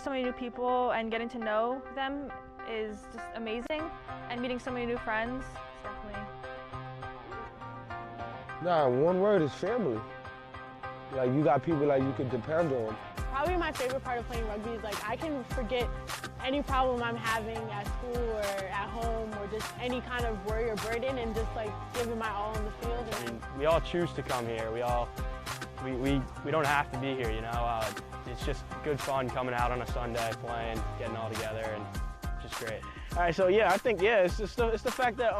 So many new people and getting to know them is just amazing, and meeting so many new friends is definitely. Nah, one word is family. Like, you got people like you can depend on. Probably my favorite part of playing rugby is like I can forget any problem I'm having at school or at home or just any kind of worry or burden and just like give it my all on the field. And we all choose to come here. We don't have to be here, you know. It's just good fun coming out on a Sunday, playing, getting all together, and just great. All right, so yeah, I think it's the fact that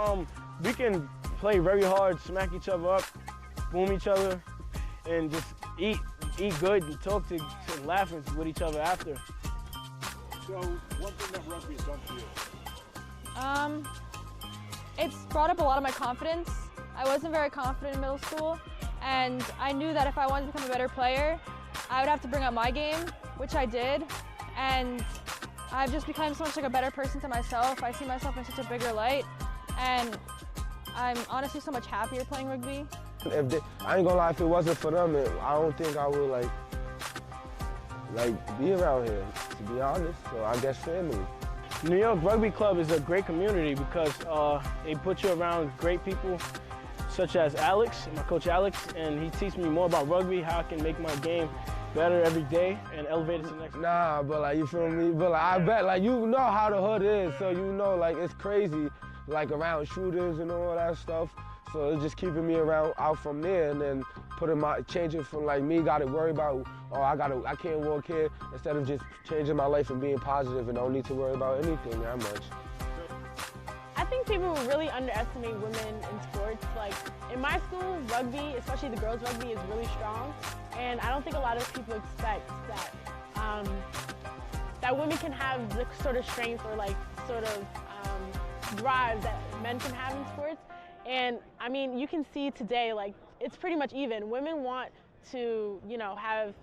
we can play very hard, smack each other up, boom each other, and just eat good and talk to laugh with each other after. So, one thing that rugby has done for you? It's brought up a lot of my confidence. I wasn't very confident in middle school, and I knew that if I wanted to become a better player, I would have to bring up my game, which I did, and I've just become so much like a better person to myself. I see myself in such a bigger light, and I'm honestly so much happier playing rugby. I ain't gonna lie, if it wasn't for them, I don't think I would like be around here, to be honest. So I guess family. New York Rugby Club is a great community because they put you around great people such as Alex, my coach Alex, and he teaches me more about rugby, how I can make my game better every day and elevate it to the next. Nah, but like, you feel me? But like, I bet, like, you know how the hood is, so you know, like, it's crazy, like, around shooters and all that stuff. So it's just keeping me out from there, and then changing from like me got to worry about, oh, I can't walk here, instead of just changing my life and being positive and don't need to worry about anything that much. I think people really underestimate women in sports. Like in my school, rugby, especially the girls' rugby, is really strong, and I don't think a lot of people expect that that women can have the sort of strength or like sort of drive that men can have in sports. And I mean, you can see today, like, it's pretty much even. Women want to, you know, have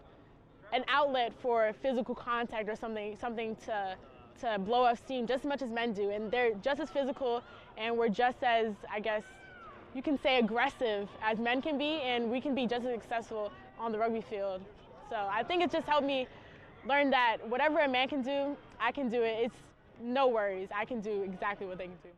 an outlet for physical contact or something to blow off steam just as much as men do. And they're just as physical, and we're just as, I guess, you can say aggressive as men can be, and we can be just as successful on the rugby field. So I think it just helped me learn that whatever a man can do, I can do it. It's no worries. I can do exactly what they can do.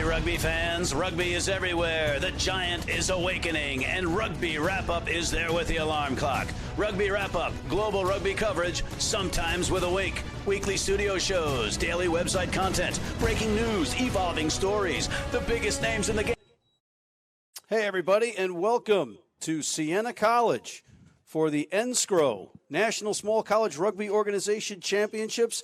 Rugby fans, rugby is everywhere. The giant is awakening, and Rugby Wrap-Up is there with the alarm clock. Rugby Wrap-Up, global rugby coverage, sometimes with a wink. Weekly studio shows, daily website content, breaking news, evolving stories, the biggest names in the game. Hey, everybody, and welcome to Siena College for the NSCRO, National Small College Rugby Organization Championships.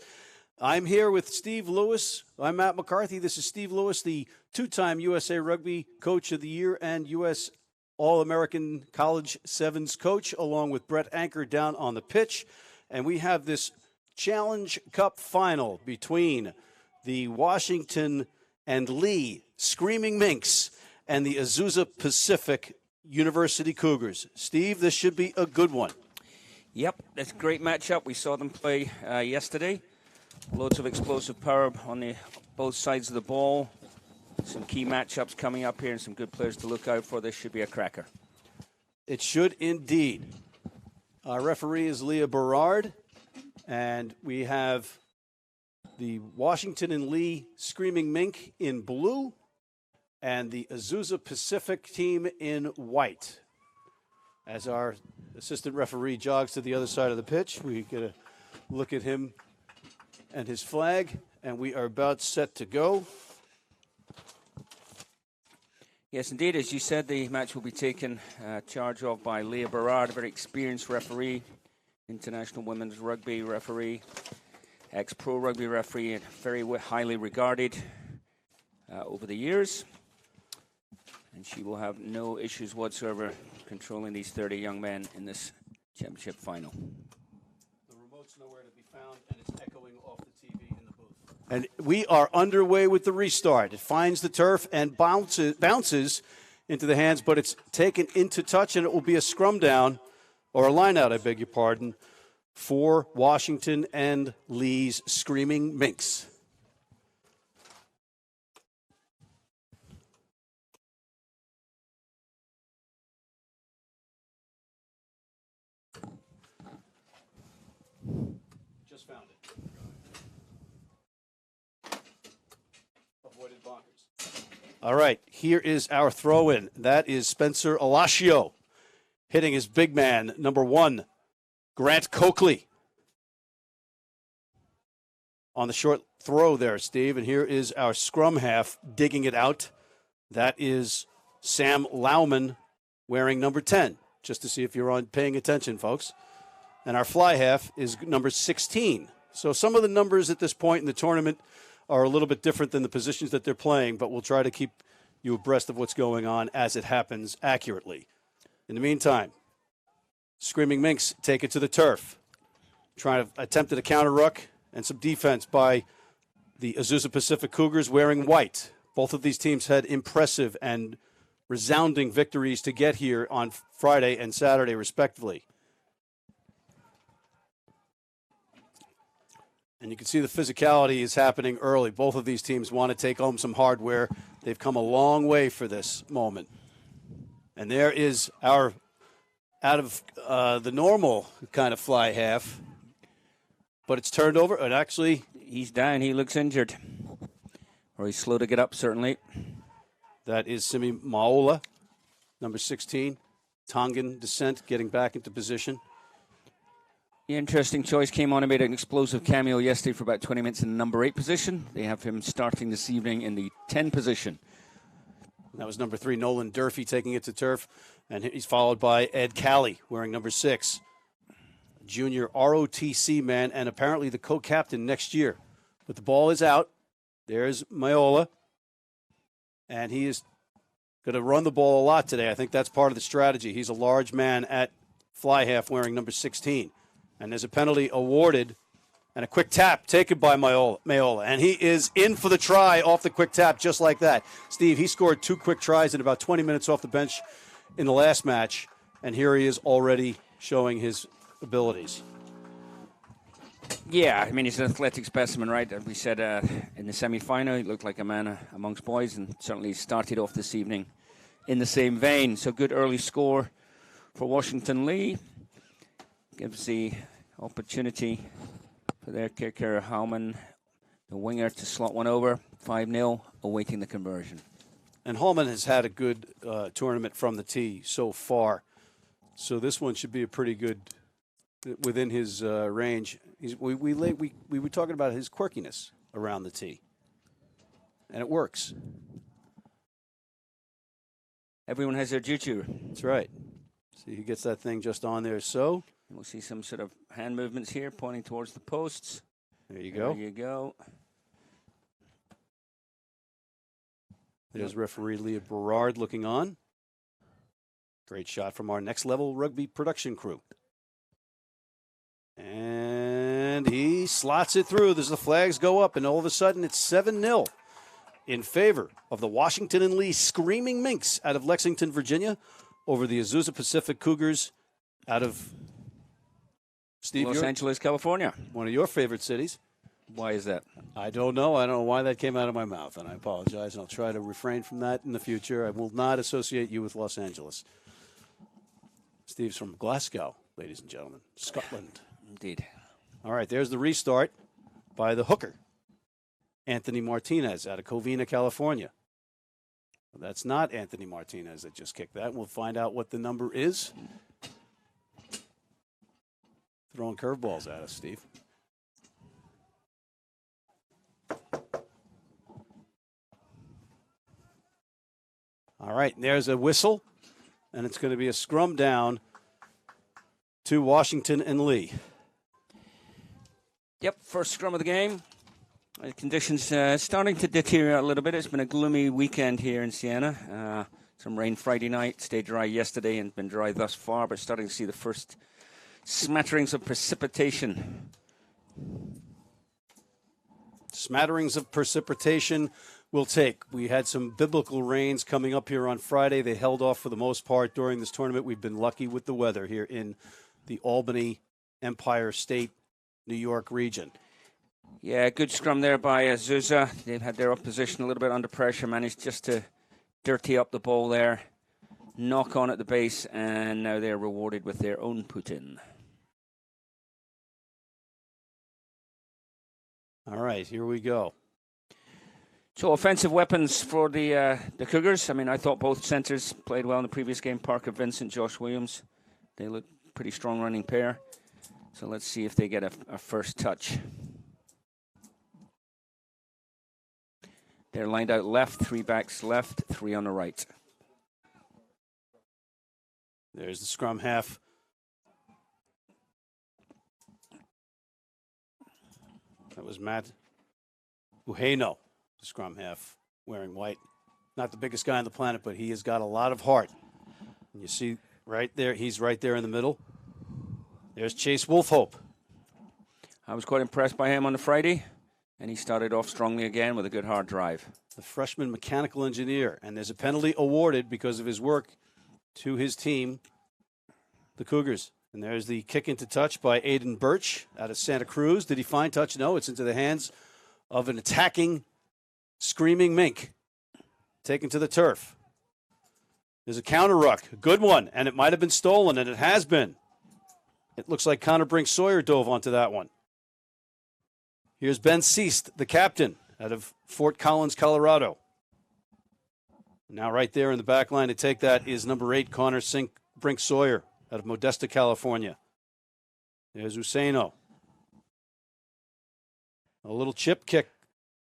I'm here with Steve Lewis. I'm Matt McCarthy. This is Steve Lewis, the two-time USA Rugby Coach of the Year and U.S. All-American College Sevens coach, along with Brett Anker down on the pitch. And we have this Challenge Cup final between the Washington and Lee Screaming Minks and the Azusa Pacific University Cougars. Steve, this should be a good one. Yep, that's a great matchup. We saw them play yesterday. Loads of explosive power on both sides of the ball. Some key matchups coming up here and some good players to look out for. This should be a cracker. It should indeed. Our referee is Leah Berard, and we have the Washington and Lee Screaming Mink in blue and the Azusa Pacific team in white. As our assistant referee jogs to the other side of the pitch, we get a look at him and his flag, and we are about set to go. Yes, indeed. As you said, the match will be taken charge of by Leah Berard, a very experienced referee, international women's rugby referee, ex-pro rugby referee, and very highly regarded over the years. And she will have no issues whatsoever controlling these 30 young men in this championship final. The remote's nowhere to be found, and it's echoing off the TV in the booth. And we are underway with the restart. It finds the turf and bounces into the hands, but it's taken into touch, and it will be a scrum down, or a line out, I beg your pardon, for Washington and Lee's Screaming Minks. Just found it. Avoided bonkers. All right, here is our throw-in. That is Spencer Alacio hitting his big man, number 1, Grant Coakley. On the short throw there, Steve. And here is our scrum half digging it out. That is Sam Lauman wearing number 10, just to see if you're paying attention, folks. And our fly half is number 16. So some of the numbers at this point in the tournament are a little bit different than the positions that they're playing, but we'll try to keep you abreast of what's going on as it happens accurately. In the meantime, Screaming Minks take it to the turf. Trying to attempt a counter ruck and some defense by the Azusa Pacific Cougars wearing white. Both of these teams had impressive and resounding victories to get here on Friday and Saturday, respectively. And you can see the physicality is happening early. Both of these teams want to take home some hardware. They've come a long way for this moment. And there is our out of the normal kind of fly half. But it's turned over, and actually... He's down. He looks injured. Or he's slow to get up, certainly. That is Simi Maola, number 16. Tongan descent, getting back into position. The interesting choice came on and made an explosive cameo yesterday for about 20 minutes in the number 8 position. They have him starting this evening in the 10 position. That was number 3, Nolan Durfee, taking it to turf. And he's followed by Ed Calley, wearing number 6. Junior ROTC man, and apparently the co-captain next year. But the ball is out. There's Maiola. And he is going to run the ball a lot today. I think that's part of the strategy. He's a large man at fly half wearing number 16. And there's a penalty awarded and a quick tap taken by Maiola. And he is in for the try off the quick tap just like that. Steve, he scored 2 quick tries in about 20 minutes off the bench in the last match. And here he is already showing his abilities. Yeah, I mean, he's an athletic specimen, right? As we said in the semi-final, he looked like a man amongst boys, and certainly started off this evening in the same vein. So good early score for Washington Lee. Gives the opportunity for their kicker, Hallman, the winger, to slot one over. 5-0, awaiting the conversion. And Hallman has had a good tournament from the tee so far. So this one should be a pretty good, within his range. We were talking about his quirkiness around the tee. And it works. Everyone has their juju. That's right. See, he gets that thing just on there, so. We'll see some sort of hand movements here, pointing towards the posts. There you go. There you go. There's referee Leah Berard looking on. Great shot from our Next Level Rugby production crew. And he slots it through. There's the flags go up, and all of a sudden it's 7-0 in favor of the Washington and Lee Screaming Minks out of Lexington, Virginia, over the Azusa Pacific Cougars out of Steve, Los Angeles, California. One of your favorite cities. Why is that? I don't know. I don't know why that came out of my mouth, and I apologize, and I'll try to refrain from that in the future. I will not associate you with Los Angeles. Steve's from Glasgow, ladies and gentlemen, Scotland. Indeed. All right, there's the restart by the hooker, Anthony Martinez out of Covina, California. Well, that's not Anthony Martinez that just kicked that. We'll find out what the number is. Throwing curveballs at us, Steve. All right, there's a whistle, and it's going to be a scrum down to Washington and Lee. Yep, first scrum of the game. Conditions starting to deteriorate a little bit. It's been a gloomy weekend here in Siena. Some rain Friday night, stayed dry yesterday and been dry thus far, but starting to see the first smatterings of precipitation. Smatterings of precipitation will take. We had some biblical rains coming up here on Friday. They held off for the most part during this tournament. We've been lucky with the weather here in the Albany, Empire State, New York region. Yeah, good scrum there by Azusa. They've had their opposition a little bit under pressure, managed just to dirty up the ball there, knock on at the base, and now they're rewarded with their own put-in. All right, here we go. So offensive weapons for the Cougars. I mean, I thought both centers played well in the previous game. Parker Vincent, Josh Williams. They look pretty strong running pair. So let's see if they get a first touch. They're lined out left, 3 backs left, 3 on the right. There's the scrum half. That was Matt Uheno, the scrum half, wearing white. Not the biggest guy on the planet, but he has got a lot of heart. And you see right there, he's right there in the middle. There's Chase Wolfhope. I was quite impressed by him on the Friday, and he started off strongly again with a good hard drive. The freshman mechanical engineer, and there's a penalty awarded because of his work to his team, the Cougars. And there's the kick into touch by Aiden Birch out of Santa Cruz. Did he find touch? No, it's into the hands of an attacking, screaming mink. Taken to the turf. There's a counter ruck, a good one, and it might have been stolen, and it has been. It looks like Connor Brink-Sawyer dove onto that one. Here's Ben Seast, the captain, out of Fort Collins, Colorado. Now right there in the back line to take that is number 8, Connor Brink-Sawyer, out of Modesta, California. There's Useno. A little chip kick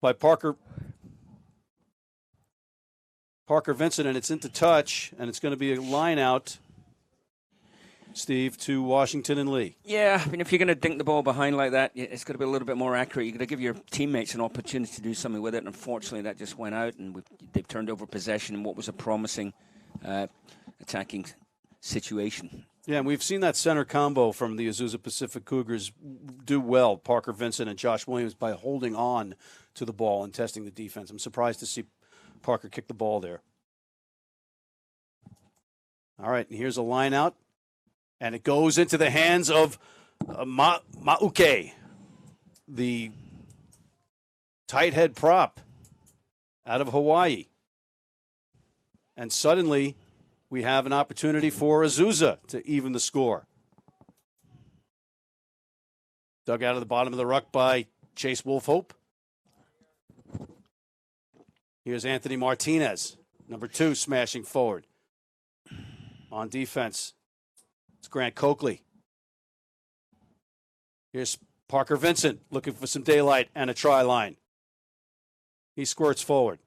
by Parker Vincent, and it's into touch, and it's going to be a line out, Steve, to Washington and Lee. Yeah, I mean, if you're going to dink the ball behind like that, it's got to be a little bit more accurate. You've got to give your teammates an opportunity to do something with it, and unfortunately that just went out, and they've turned over possession in what was a promising attacking situation. Yeah, and we've seen that center combo from the Azusa Pacific Cougars do well, Parker Vincent and Josh Williams, by holding on to the ball and testing the defense. I'm surprised to see Parker kick the ball there. All right, and here's a line out. And it goes into the hands of Mauke, the tight head prop out of Hawaii. And suddenly we have an opportunity for Azusa to even the score. Dug out of the bottom of the ruck by Chase Wolfhope. Here's Anthony Martinez, number 2, smashing forward. On defense, it's Grant Coakley. Here's Parker Vincent looking for some daylight and a try line. He squirts forward.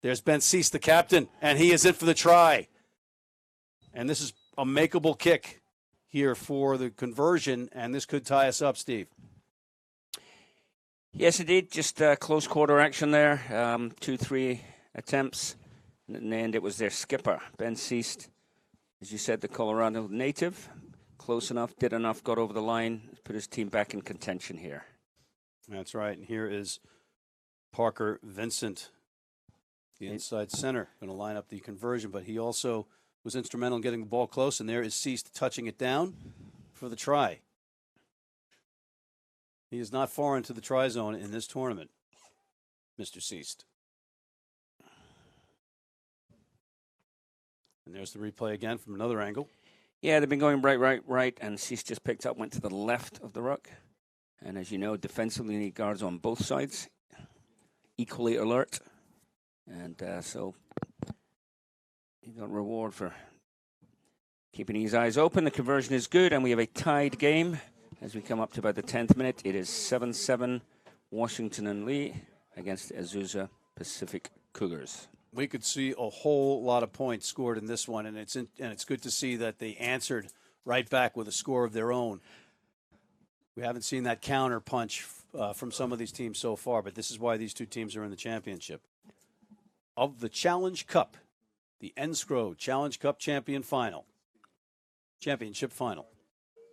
There's Ben Seast, the captain, and he is in for the try. And this is a makeable kick here for the conversion, and this could tie us up, Steve. Yes, indeed. Just close quarter action there. 2-3 attempts. And in the end, it was their skipper, Ben Seast. As you said, the Colorado native, close enough, did enough, got over the line, put his team back in contention here. That's right, and here is Parker Vincent, the inside center, going to line up the conversion, but he also was instrumental in getting the ball close, and there is Seast touching it down for the try. He is not far into the try zone in this tournament, Mr. Seast. And there's the replay again from another angle. Yeah, they've been going right, and Seast just picked up, went to the left of the ruck. And as you know, defensively, you need guards on both sides, equally alert. And so he got a reward for keeping his eyes open. The conversion is good, and we have a tied game as we come up to about the 10th minute. It is 7-7, Washington and Lee against Azusa Pacific Cougars. We could see a whole lot of points scored in this one, and it's good to see that they answered right back with a score of their own. We haven't seen that counter punch from some of these teams so far, but this is why these two teams are in the championship. Of the Challenge Cup, the Enscrow Challenge Cup championship final.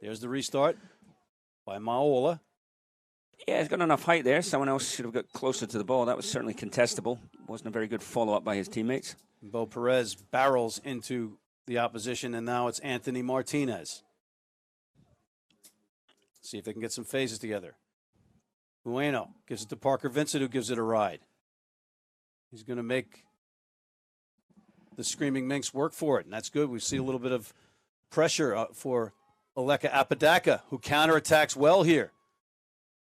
There's the restart by Maola. Yeah, he's got enough height there. Someone else should have got closer to the ball. That was certainly contestable. Wasn't a very good follow-up by his teammates. Bo Perez barrels into the opposition, and now it's Anthony Martinez. See if they can get some phases together. Bueno gives it to Parker Vincent, who gives it a ride. He's going to make the Screaming Minx work for it, and that's good. We see a little bit of pressure for Aleka Apodaca, who counterattacks well here.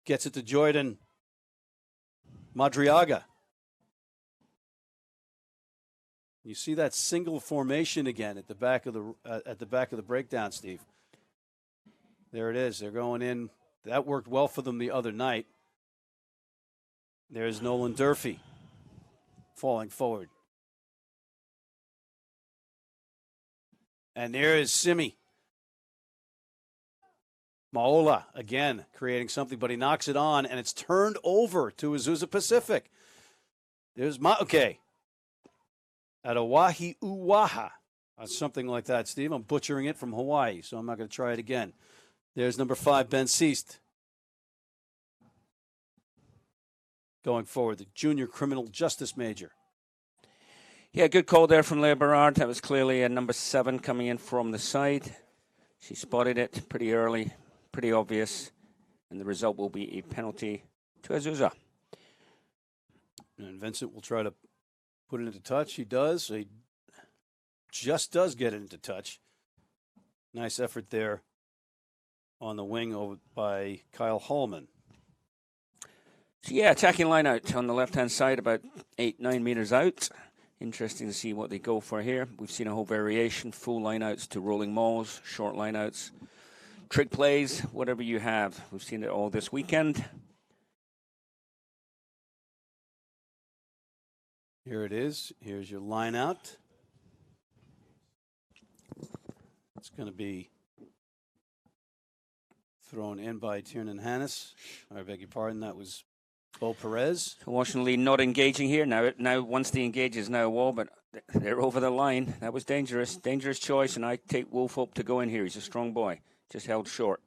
Gets it to Jordan Madriaga. You see that single formation again at the back of the breakdown, Steve. There it is. They're going in. That worked well for them the other night. There's Nolan Durfee falling forward. And there is Simi. Maola, again, creating something, but he knocks it on, and it's turned over to Azusa Pacific. There's okay. At Oahi Uwaha. Something like that, Steve. I'm butchering it from Hawaii, so I'm not going to try it again. There's number 5, Ben Seast. Going forward, the junior criminal justice major. Yeah, good call there from Leah Berard. That was clearly a number 7 coming in from the side. She spotted it pretty early, pretty obvious, and the result will be a penalty to Azusa. And Vincent will try to put it into touch. He does. He just does get it into touch. Nice effort there on the wing over by Kyle Hallman. So yeah, attacking line out on the left-hand side, about 8-9 meters out. Interesting to see what they go for here. We've seen a whole variation, full lineouts to rolling mauls, short lineouts, trick plays, whatever you have. We've seen it all this weekend. Here it is. Here's your line out. It's going to be thrown in by Tiernan Hannes. I beg your pardon, that was Bo Perez. So Washington Lee not engaging here. Now once they engage is now a wall, but they're over the line. That was dangerous. Dangerous choice, and I take Wolf up to go in here. He's a strong boy. Just held short.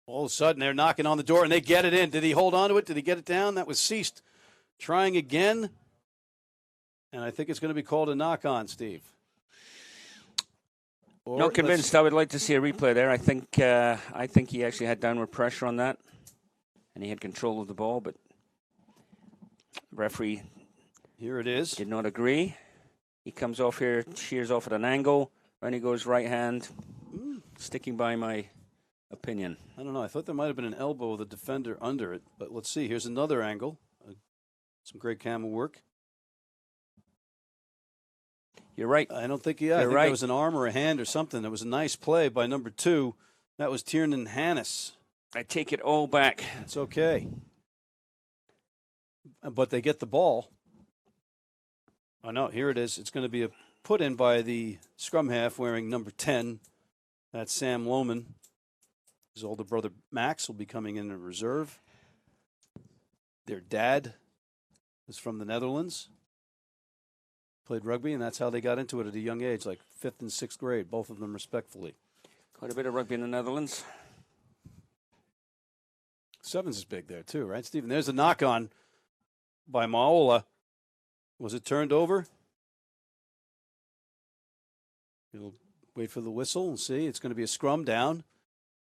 All of a sudden, they're knocking on the door, and they get it in. Did he hold on to it? Did he get it down? That was Seast trying again. And I think it's going to be called a knock-on, Steve. Or not convinced. I would like to see a replay there. I think he actually had downward pressure on that, and he had control of the ball, but the referee here it is. Did not agree. He comes off here, shears off at an angle, and he goes right hand, sticking by my opinion. I don't know. I thought there might have been an elbow of the defender under it, but let's see. Here's another angle. Some great camera work. You're right. I don't think, I think right. There was an arm or a hand or something. It was a nice play by number 2. That was Tiernan Hannes. I take it all back. It's okay. But they get the ball. Oh, no, here it is. It's going to be a put in by the scrum half wearing number 10. That's Sam Lohman. His older brother Max will be coming in reserve. Their dad is from the Netherlands. Played rugby, and that's how they got into it at a young age, like 5th and 6th grade, both of them respectfully. Quite a bit of rugby in the Netherlands. Sevens is big there, too, right, Stephen? There's a knock-on by Maola. Was it turned over? We'll wait for the whistle and see. It's going to be a scrum down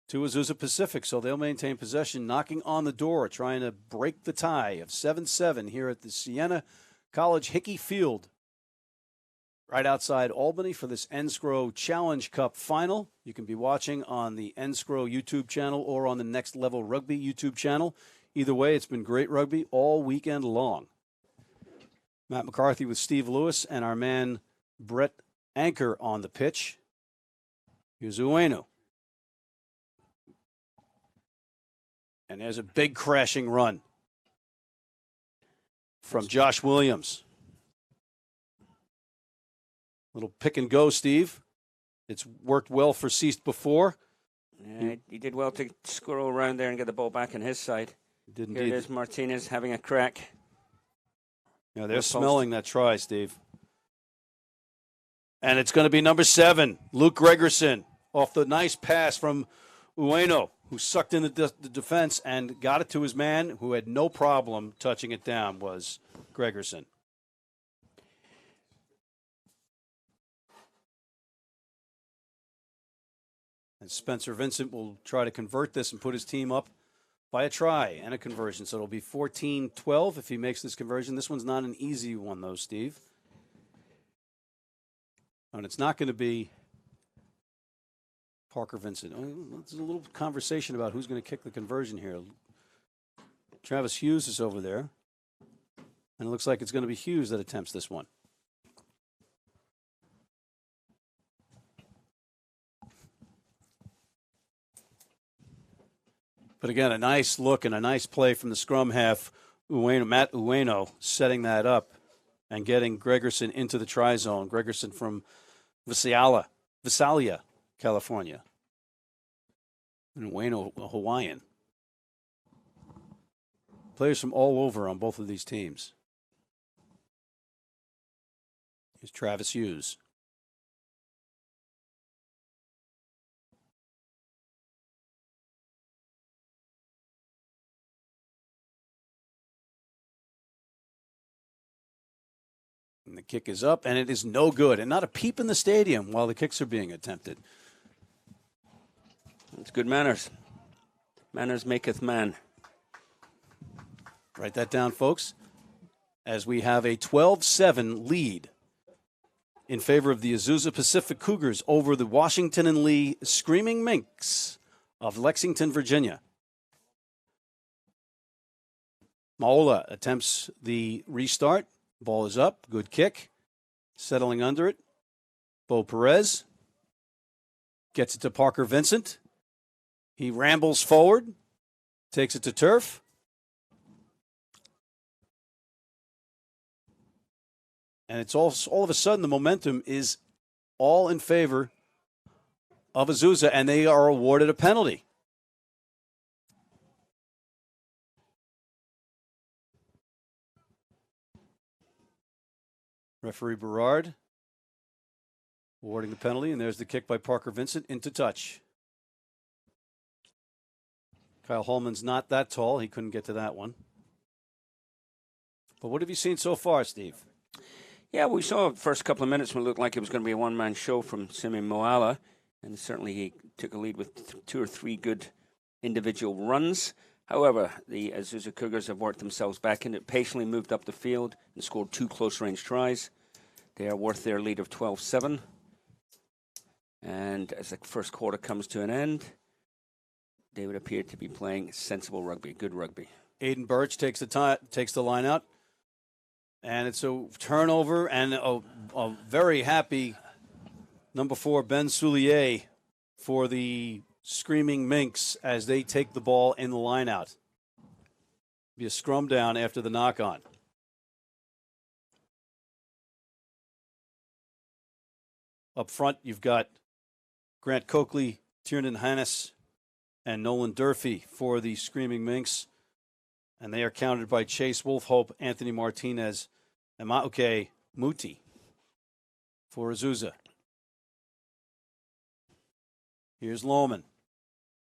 to Azusa Pacific, so they'll maintain possession, knocking on the door, trying to break the tie of 7-7 here at the Siena College Hickey Field, right outside Albany for this Enscrow Challenge Cup final. You can be watching on the Enscrow YouTube channel or on the Next Level Rugby YouTube channel. Either way, it's been great rugby all weekend long. Matt McCarthy with Steve Lewis and our man Brett Anchor on the pitch. Here's Ueno. And there's a big crashing run. from Josh Williams. Little pick and go, Steve. It's worked well for Seast before. Yeah, he did well to squirrel around there and get the ball back on his side. Here it is, Martinez having a crack. Yeah, they're smelling that try, Steve. And it's going to be number 7, Luke Gregerson, off the nice pass from Ueno, who sucked in the defense and got it to his man, who had no problem touching it down, was Gregerson. And Spencer Vincent will try to convert this and put his team up by a try and a conversion. So it'll be 14-12 if he makes this conversion. This one's not an easy one, though, Steve. And it's not going to be Parker Vincent. There's a little conversation about who's going to kick the conversion here. Travis Hughes is over there. And it looks like it's going to be Hughes that attempts this one. But again, a nice look and a nice play from the scrum half. Matt Ueno setting that up and getting Gregerson into the try zone. Gregerson from Visalia, California. And Ueno, a Hawaiian. Players from all over on both of these teams. Here's Travis Hughes. And the kick is up, and it is no good. And not a peep in the stadium while the kicks are being attempted. It's good manners. Manners maketh man. Write that down, folks, as we have a 12-7 lead in favor of the Azusa Pacific Cougars over the Washington and Lee Screaming Minks of Lexington, Virginia. Maola attempts the restart. Ball is up. Good kick. Settling under it. Bo Perez gets it to Parker Vincent. He rambles forward. Takes it to turf. And it's all of a sudden the momentum is all in favor of Azusa, and they are awarded a penalty. Referee Berard awarding the penalty, and there's the kick by Parker Vincent into touch. Kyle Holman's not that tall. He couldn't get to that one. But what have you seen so far, Steve? Yeah, we saw the first couple of minutes when it looked like it was going to be a one-man show from Simi Moala, and certainly he took a lead with 2 or 3 good individual runs. However, the Azusa Cougars have worked themselves back in it, patiently moved up the field and scored 2 close-range tries. They are worth their lead of 12-7. And as the first quarter comes to an end, they would appear to be playing sensible rugby, good rugby. Aiden Birch takes the line out. And it's a turnover and a very happy number 4, Ben Soulier, for the Screaming Minks as they take the ball in the line out. Be a scrum down after the knock on. Up front, you've got Grant Coakley, Tiernan Hannes, and Nolan Durfee for the Screaming Minks. And they are countered by Chase Wolfhope, Anthony Martinez, and Mauke Muti for Azusa. Here's Lohman.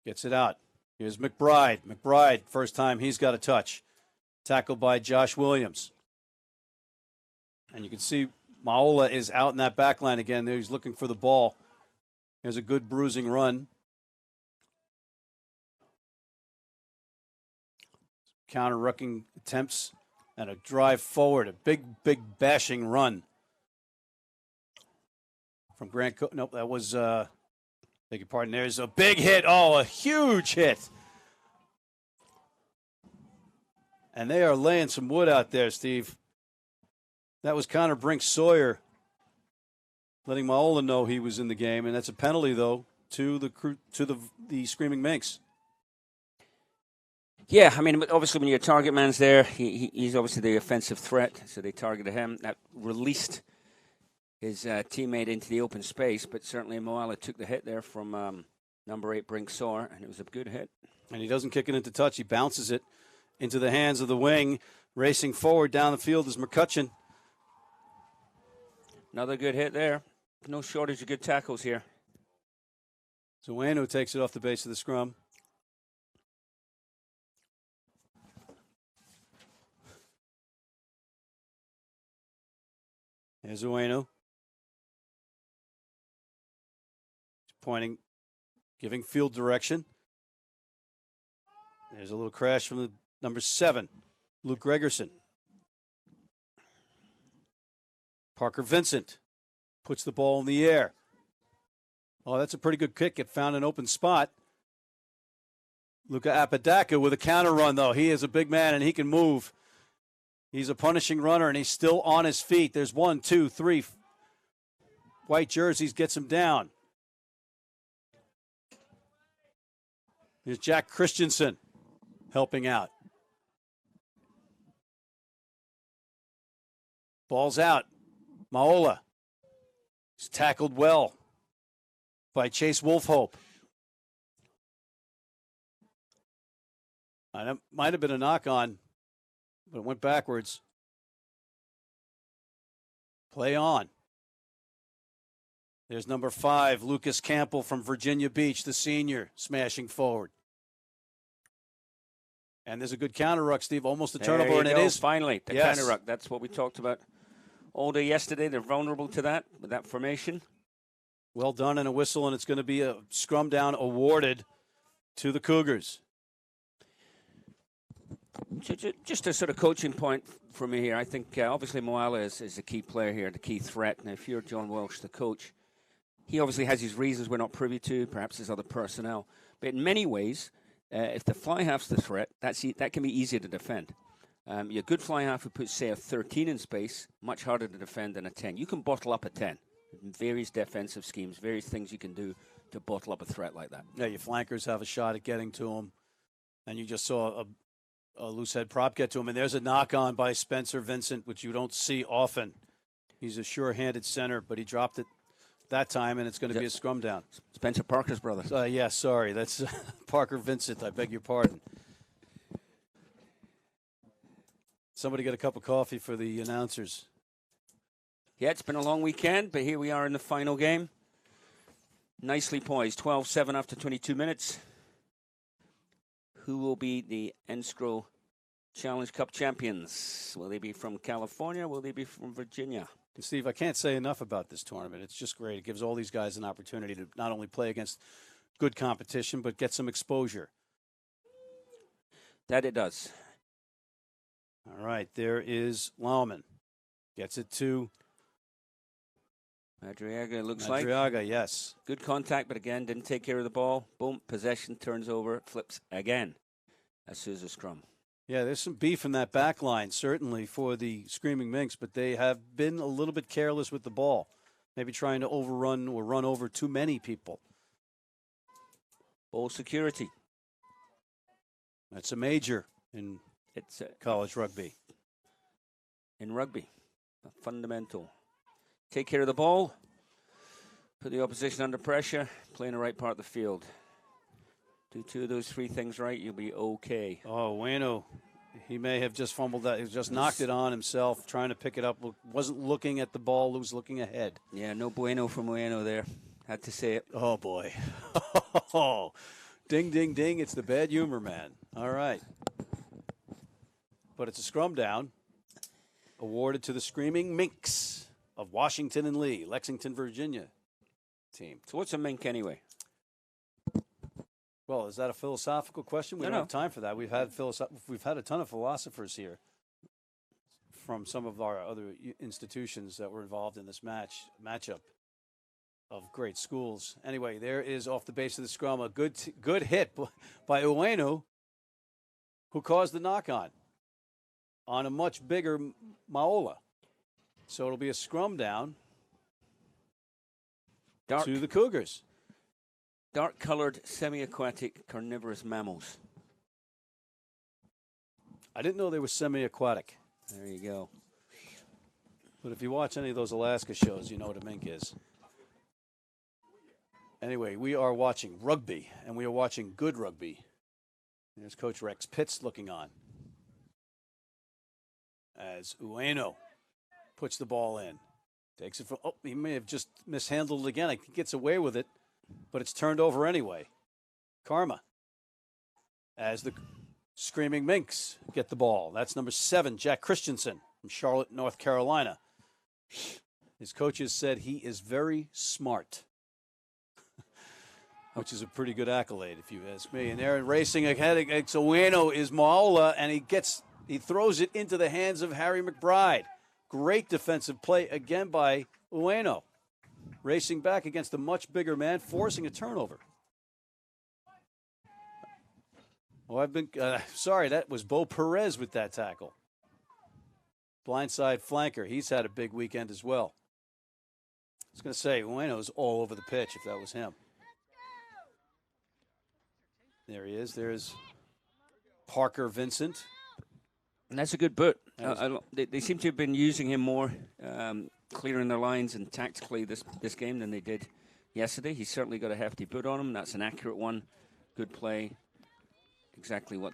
Gets it out. Here's McBride. McBride, first time he's got a touch. Tackled by Josh Williams. And you can see Maola is out in that back line again. There he's looking for the ball. Here's a good bruising run. Counter-rucking attempts and a drive forward. A big bashing run from Grant Cook. Nope, that was, beg your pardon. There's a big hit. Oh, a huge hit. And they are laying some wood out there, Steve. That was Connor Brink-Sawyer letting Maola know he was in the game. And that's a penalty, though, to the Screaming Minks. Yeah, I mean, obviously when your target man's there, he's obviously the offensive threat, so they targeted him. That released his teammate into the open space, but certainly Moala took the hit there from number 8, Brink Soar, and it was a good hit. And he doesn't kick it into touch. He bounces it into the hands of the wing. Racing forward down the field is McCutcheon. Another good hit there. No shortage of good tackles here. Zueno takes it off the base of the scrum. There's Zueno. He's pointing, giving field direction. There's a little crash from the number 7, Luke Gregerson. Parker Vincent puts the ball in the air. Oh, that's a pretty good kick. It found an open spot. Luka Apodaca with a counter run, though. He is a big man, and he can move. He's a punishing runner, and he's still on his feet. There's 1, 2, 3 white jerseys, gets him down. Here's Jack Christensen helping out. Ball's out. Maola. He's tackled well by Chase Wolfhope. That might have been a knock-on, but it went backwards. Play on. There's number 5, Lucas Campbell from Virginia Beach, the senior, smashing forward. And there's a good counter ruck, Steve. Almost a turnover, and it is. Finally, the counter ruck. That's what we talked about all day yesterday. They're vulnerable to that with that formation. Well done, and a whistle, and it's going to be a scrum down awarded to the Cougars. Just a sort of coaching point for me here. I think obviously Moala is a key player here, the key threat. And if you're John Welsh, the coach, he obviously has his reasons we're not privy to, perhaps his other personnel. But in many ways, if the fly half's the threat, that can be easier to defend. Your good fly half who puts, say, a 13 in space, much harder to defend than a 10. You can bottle up a 10. Various defensive schemes, various things you can do to bottle up a threat like that. Yeah, your flankers have a shot at getting to him. And you just saw a loose head prop get to him. And there's a knock-on by Spencer Vincent, which you don't see often. He's a sure-handed center, but he dropped it that time, and it's going to be a scrum down. Spencer Parker's brother. Yeah, sorry. That's Parker Vincent. I beg your pardon. Somebody get a cup of coffee for the announcers. Yeah, it's been a long weekend, but here we are in the final game. Nicely poised, 12-7 after 22 minutes. Who will be the Enscrow Challenge Cup champions? Will they be from California? Will they be from Virginia? Steve, I can't say enough about this tournament. It's just great. It gives all these guys an opportunity to not only play against good competition, but get some exposure. That it does. All right, there is Lauman. Gets it to Madriaga, looks like. Madriaga, yes. Good contact, but again, didn't take care of the ball. Boom, possession, turns over, flips again. Azusa scrum. Yeah, there's some beef in that back line, certainly, for the Screaming Minks, but they have been a little bit careless with the ball. Maybe trying to overrun or run over too many people. Ball security. That's a major in college rugby. In rugby, a fundamental. Take care of the ball, put the opposition under pressure, play in the right part of the field. Do 2 of those 3 things right, you'll be okay. Oh, Ueno, he may have just fumbled that. He just knocked it on himself, trying to pick it up. Wasn't looking at the ball, was looking ahead. Yeah, no bueno from Ueno there. Had to say it. Oh, boy. Oh, ding, ding, ding. It's the bad humor, man. All right. But it's a scrum down, awarded to the Screaming Minks of Washington and Lee, Lexington, Virginia team. So what's a mink anyway? Well, is that a philosophical question? We don't have time for that. We've had a ton of philosophers here from some of our other institutions that were involved in this matchup of great schools. Anyway, there is off the base of the scrum a good hit by Ueno, who caused the knock-on a much bigger Maola. So it'll be a scrum down to the Cougars. Dark-colored, semi-aquatic, carnivorous mammals. I didn't know they were semi-aquatic. There you go. But if you watch any of those Alaska shows, you know what a mink is. Anyway, we are watching rugby, and we are watching good rugby. There's Coach Rex Pitts looking on as Ueno puts the ball in. Takes it from, he may have just mishandled it again. I think he gets away with it, but it's turned over anyway. Karma as the Screaming Minks get the ball. That's number 7, Jack Christensen from Charlotte, North Carolina. His coaches said he is very smart, which is a pretty good accolade, if you ask me. And they're racing ahead against Ueno is Maola, and he throws it into the hands of Harry McBride. Great defensive play again by Ueno. Racing back against a much bigger man, forcing a turnover. Oh, I've been sorry, that was Bo Perez with that tackle. Blindside flanker. He's had a big weekend as well. I was going to say, Ueno's all over the pitch if that was him. There he is. There's Parker Vincent. And that's a good boot. They seem to have been using him more, clearing their lines and tactically this game than they did yesterday. He's certainly got a hefty boot on him. That's an accurate one. Good play. Exactly what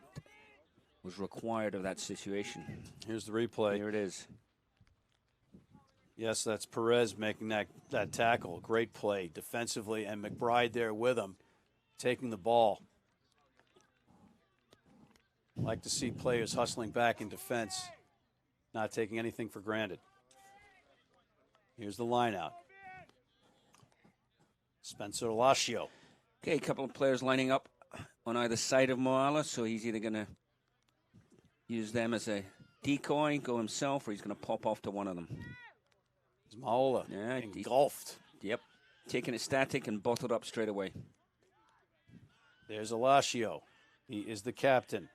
was required of that situation. Here's the replay. Here it is. Yes, that's Perez making that tackle. Great play defensively, and McBride there with him, taking the ball. Like to see players hustling back in defense, not taking anything for granted. Here's the line out. Spencer Lacio. Okay, a couple of players lining up on either side of Moala, so he's either going to use them as a decoy, go himself, or he's going to pop off to one of them. It's Moala engulfed. Yep, taking it static and bottled up straight away. There's Alacio. He is the captain.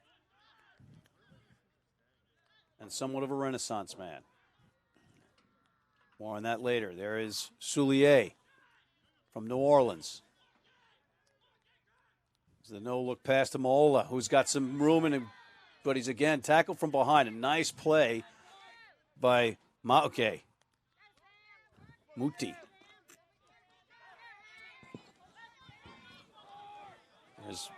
And somewhat of a renaissance man. More on that later. There is Soulier from New Orleans. The no-look pass to Moala, who's got some room in him, but he's again tackled from behind. A nice play by Muti. There's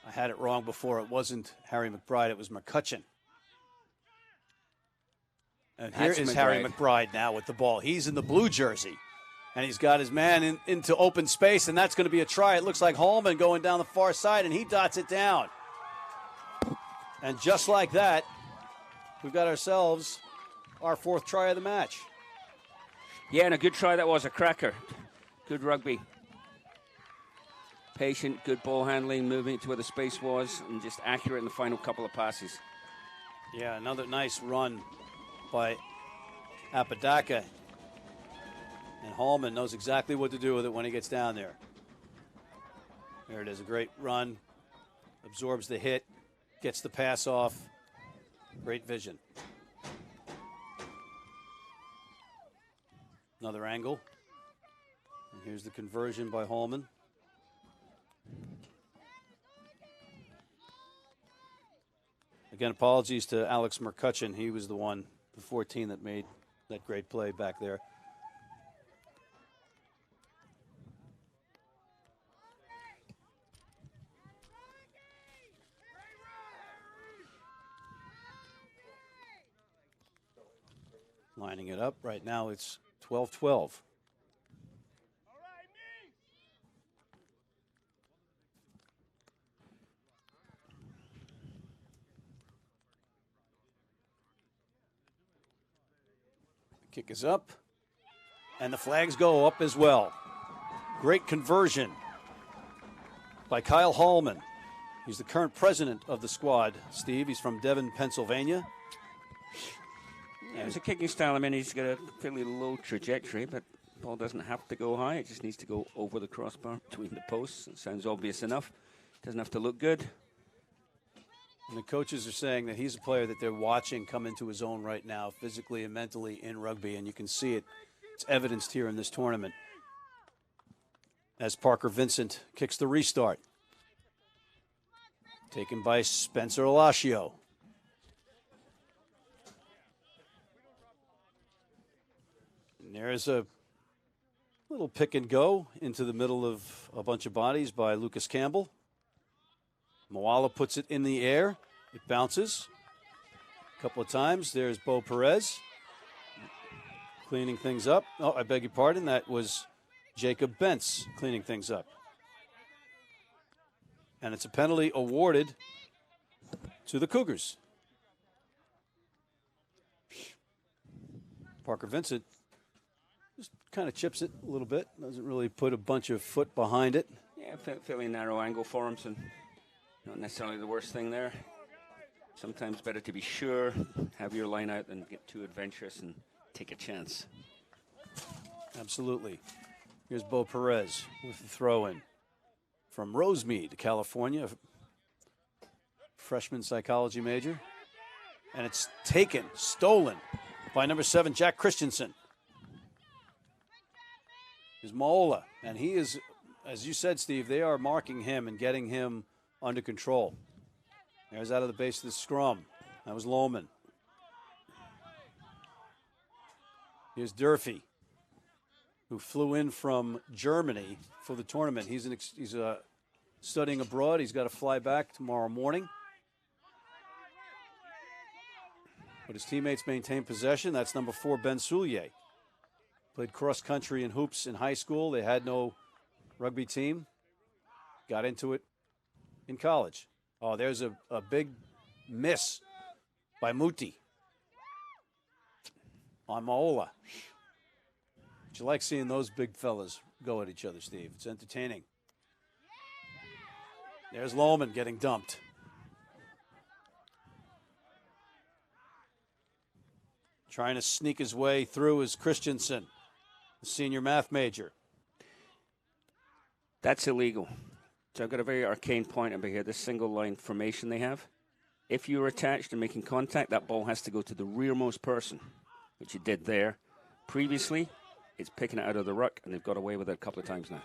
I had it wrong before. It wasn't Harry McBride. It was McCutcheon. And here is Harry McBride now with the ball. He's in the blue jersey. And he's got his man into open space, and that's going to be a try. It looks like Hallman going down the far side, and he dots it down. And just like that, we've got ourselves our 4th try of the match. Yeah, and a good try that was, a cracker. Good rugby. Patient, good ball handling, moving it to where the space was, and just accurate in the final couple of passes. Yeah, another nice run by Apodaca. And Hallman knows exactly what to do with it when he gets down there. There it is, a great run. Absorbs the hit, gets the pass off. Great vision. Another angle. And here's the conversion by Hallman. Again, apologies to Alex McCutcheon. He was the one, the 14, that made that great play back there. Lining it up. Right now it's 12-12. Kick is up, and the flags go up as well. Great conversion by Kyle Hallman. He's the current president of the squad, Steve. He's from Devon, Pennsylvania. Yeah, it's a kicking style. I mean, he's got a fairly low trajectory, but the ball doesn't have to go high. It just needs to go over the crossbar between the posts. It sounds obvious enough. Doesn't have to look good. And the coaches are saying that he's a player that they're watching come into his own right now, physically and mentally in rugby, and you can see it. It's evidenced here in this tournament. As Parker Vincent kicks the restart. Taken by Spencer Alacio. And there's a little pick and go into the middle of a bunch of bodies by Lucas Campbell. Moala puts it in the air. It bounces a couple of times. There's Bo Perez cleaning things up. Oh, I beg your pardon. That was Jacob Bentz cleaning things up. And it's a penalty awarded to the Cougars. Parker Vincent just kind of chips it a little bit. Doesn't really put a bunch of foot behind it. Yeah, fairly narrow angle for him, so not necessarily the worst thing there. Sometimes better to be sure, have your line out than get too adventurous and take a chance. Absolutely. Here's Bo Perez with the throw in from Rosemead, California, freshman psychology major. And it's taken, stolen by number 7, Jack Christensen. Here's Moala, and he is, as you said, Steve, they are marking him and getting him under control. There's out of the base of the scrum. That was Lohman. Here's Durfee, who flew in from Germany for the tournament. He's studying abroad. He's got to fly back tomorrow morning. But his teammates maintain possession. That's number 4, Ben Soulier. Played cross country and hoops in high school. They had no rugby team. Got into it in college. Oh, there's a big miss by Muti on Moala. But you like seeing those big fellas go at each other, Steve. It's entertaining. There's Lohman getting dumped. Trying to sneak his way through is Christensen, the senior math major. That's illegal. So I've got a very arcane point over here, this single line formation they have. If you're attached and making contact, that ball has to go to the rearmost person, which it did there. Previously, it's picking it out of the ruck, and they've got away with it a couple of times now.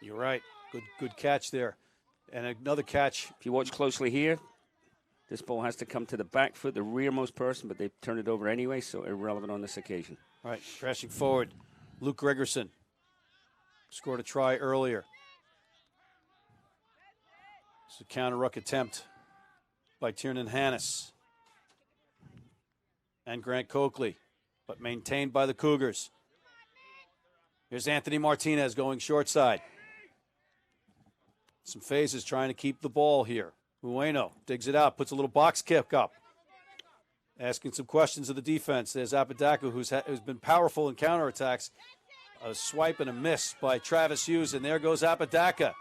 You're right. Good catch there. And another catch. If you watch closely here, this ball has to come to the back foot, the rearmost person, but they've turned it over anyway, so irrelevant on this occasion. All right, crashing forward. Luke Gregerson scored a try earlier. It's a counter-ruck attempt by Tiernan Hannes and Grant Coakley, but maintained by the Cougars. Here's Anthony Martinez going short side. Some phases trying to keep the ball here. Ueno digs it out, puts a little box kick up. Asking some questions of the defense. There's Apodaca, who's been powerful in counterattacks. A swipe and a miss by Travis Hughes, and there goes Apodaca.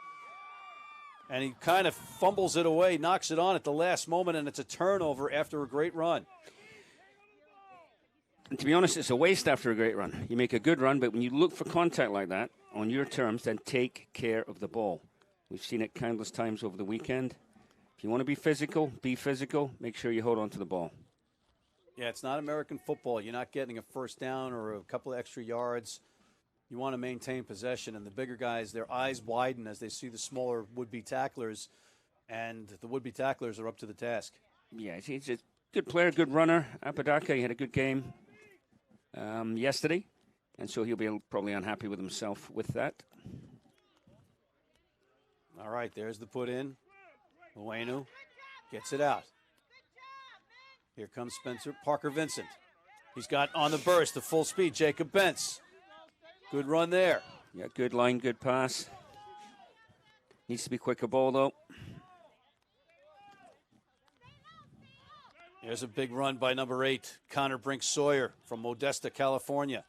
And he kind of fumbles it away, knocks it on at the last moment, and it's a turnover after a great run. And to be honest, it's a waste after a great run. You make a good run, but when you look for contact like that, on your terms, then take care of the ball. We've seen it countless times over the weekend. If you want to be physical, make sure you hold on to the ball. Yeah, it's not American football. You're not getting a first down or a couple of extra yards. You want to maintain possession, and the bigger guys, their eyes widen as they see the smaller would-be tacklers, and the would-be tacklers are up to the task. Yeah, he's a good player, good runner. Apodaca, he had a good game yesterday, and so he'll be probably unhappy with himself with that. All right, there's the put in. Ueno gets it out. Here comes Parker Vincent. He's got on the burst, the full speed, Jacob Bentz. Good run there. Yeah, good line, good pass. Needs to be quicker ball, though. Here's a big run by number 8, Connor Brink-Sawyer from Modesta, California.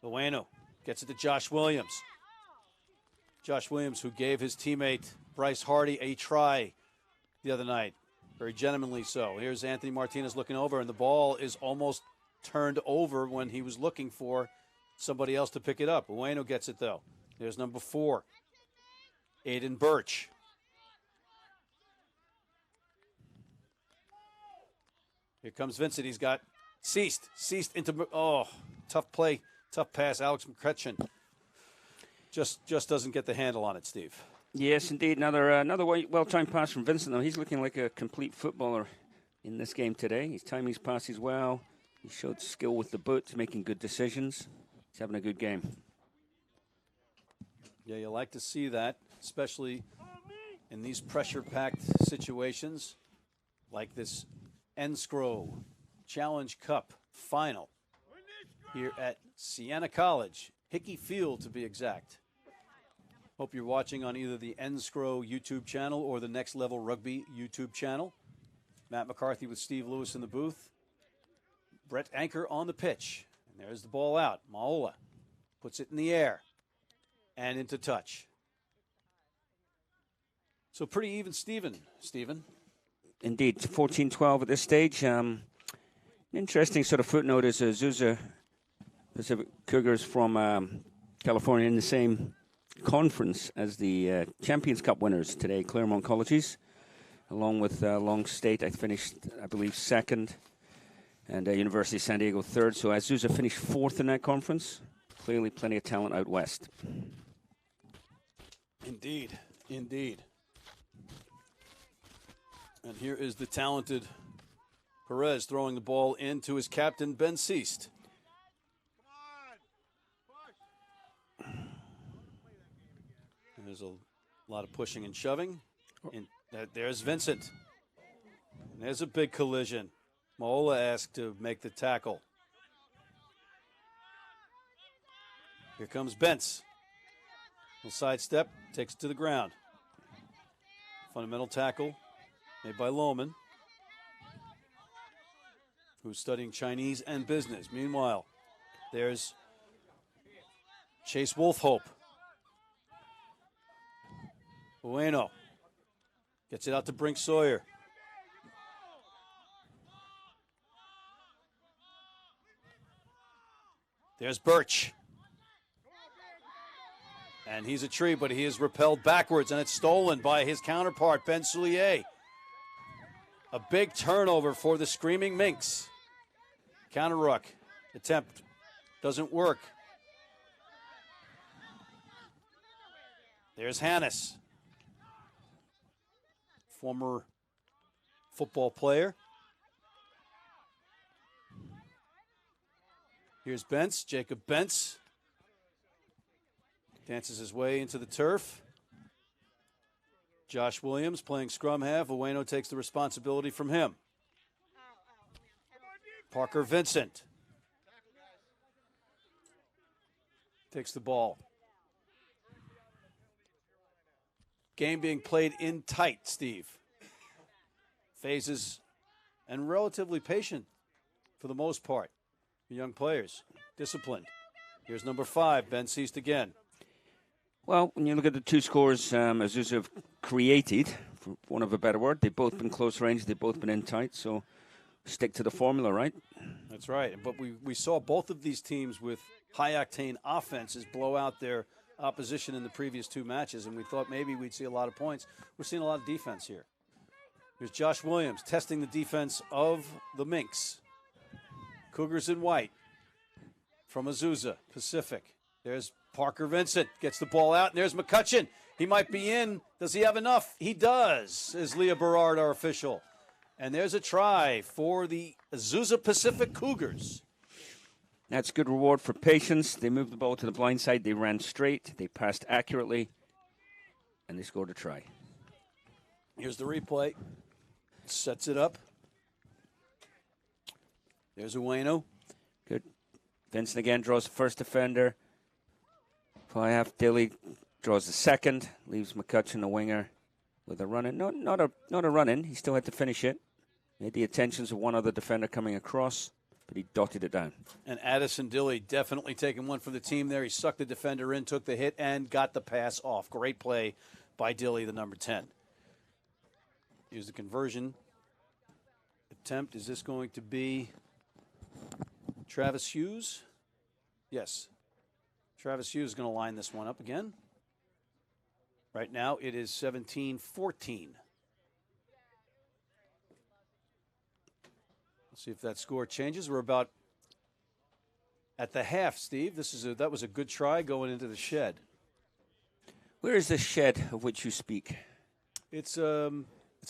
Ueno gets it to Josh Williams. Josh Williams, who gave his teammate Bryce Hardy a try the other night. Very gentlemanly so. Here's Anthony Martinez looking over, and the ball is almost turned over when he was looking for somebody else to pick it up. Ueno gets it, though. There's number 4, Aiden Birch. Here comes Vincent. He's got Ceased into, tough play, tough pass. Alex McCutcheon just doesn't get the handle on it, Steve. Yes, indeed. Another well-timed pass from Vincent, though. He's looking like a complete footballer in this game today. He's timing his passes well. He showed skill with the boot, making good decisions. He's having a good game. Yeah, you like to see that, especially in these pressure-packed situations like this Enscrow Challenge Cup final here at Siena College, Hickey Field to be exact. Hope you're watching on either the Enscrow YouTube channel or the Next Level Rugby YouTube channel. Matt McCarthy with Steve Lewis in the booth. Brett Anchor on the pitch. And there's the ball out. Maola puts it in the air and into touch. So pretty even Stephen. Indeed, 14-12 at this stage. Interesting sort of footnote is Azusa Pacific Cougars from California in the same conference as the Champions Cup winners today, Claremont Colleges, along with Long State. I finished, I believe, second, and University of San Diego third. So Azusa finished fourth in that conference. Clearly plenty of talent out west. Indeed. And here is the talented Perez throwing the ball into his captain, Ben Seast. And there's a lot of pushing and shoving. And there's Vincent. And there's a big collision. Maola asked to make the tackle. Here comes Bentz. Little sidestep, takes it to the ground. Fundamental tackle made by Lohman, who's studying Chinese and business. Meanwhile, there's Chase Wolfhope. Bueno gets it out to Brink Sawyer. There's Birch. And he's a tree, but he is repelled backwards, and it's stolen by his counterpart, Ben Soulier. A big turnover for the Screaming Minks. Counter ruck attempt doesn't work. There's Hannes, former football player. Here's Bentz, Jacob Bentz. Dances his way into the turf. Josh Williams playing scrum half. Ueno takes the responsibility from him. Parker Vincent takes the ball. Game being played in tight, Steve. Phases and relatively patient for the most part. Young players, disciplined. Here's number 5, Ben Seast again. Well, when you look at the two scores Azusa have created, for want of a better word, they've both been close range, they've both been in tight, so stick to the formula, right? That's right. But we saw both of these teams with high-octane offenses blow out their opposition in the previous 2 matches, and we thought maybe we'd see a lot of points. We're seeing a lot of defense here. Here's Josh Williams testing the defense of the Minks. Cougars in white from Azusa Pacific. There's Parker Vincent, gets the ball out, and there's McCutcheon. He might be in. Does he have enough? He does, is Leah Berard, our official. And there's a try for the Azusa Pacific Cougars. That's good reward for patience. They moved the ball to the blind side. They ran straight. They passed accurately. And they scored a try. Here's the replay. Sets it up. There's Ueno. Good. Vincent again draws the first defender. Fly half Dilly draws the second. Leaves McCutcheon, the winger, with a run-in. Not a run-in. He still had to finish it. Made the attentions of one other defender coming across, but he dotted it down. And Addison Dilly definitely taking one for the team there. He sucked the defender in, took the hit, and got the pass off. Great play by Dilly, the number 10. Here's the conversion attempt. Is this going to be Travis Hughes? Yes. Travis Hughes is going to line this one up again. Right now it is 17-14. See if that score changes. We're about at the half, Steve. That was a good try going into the shed. Where is this shed of which you speak? It's a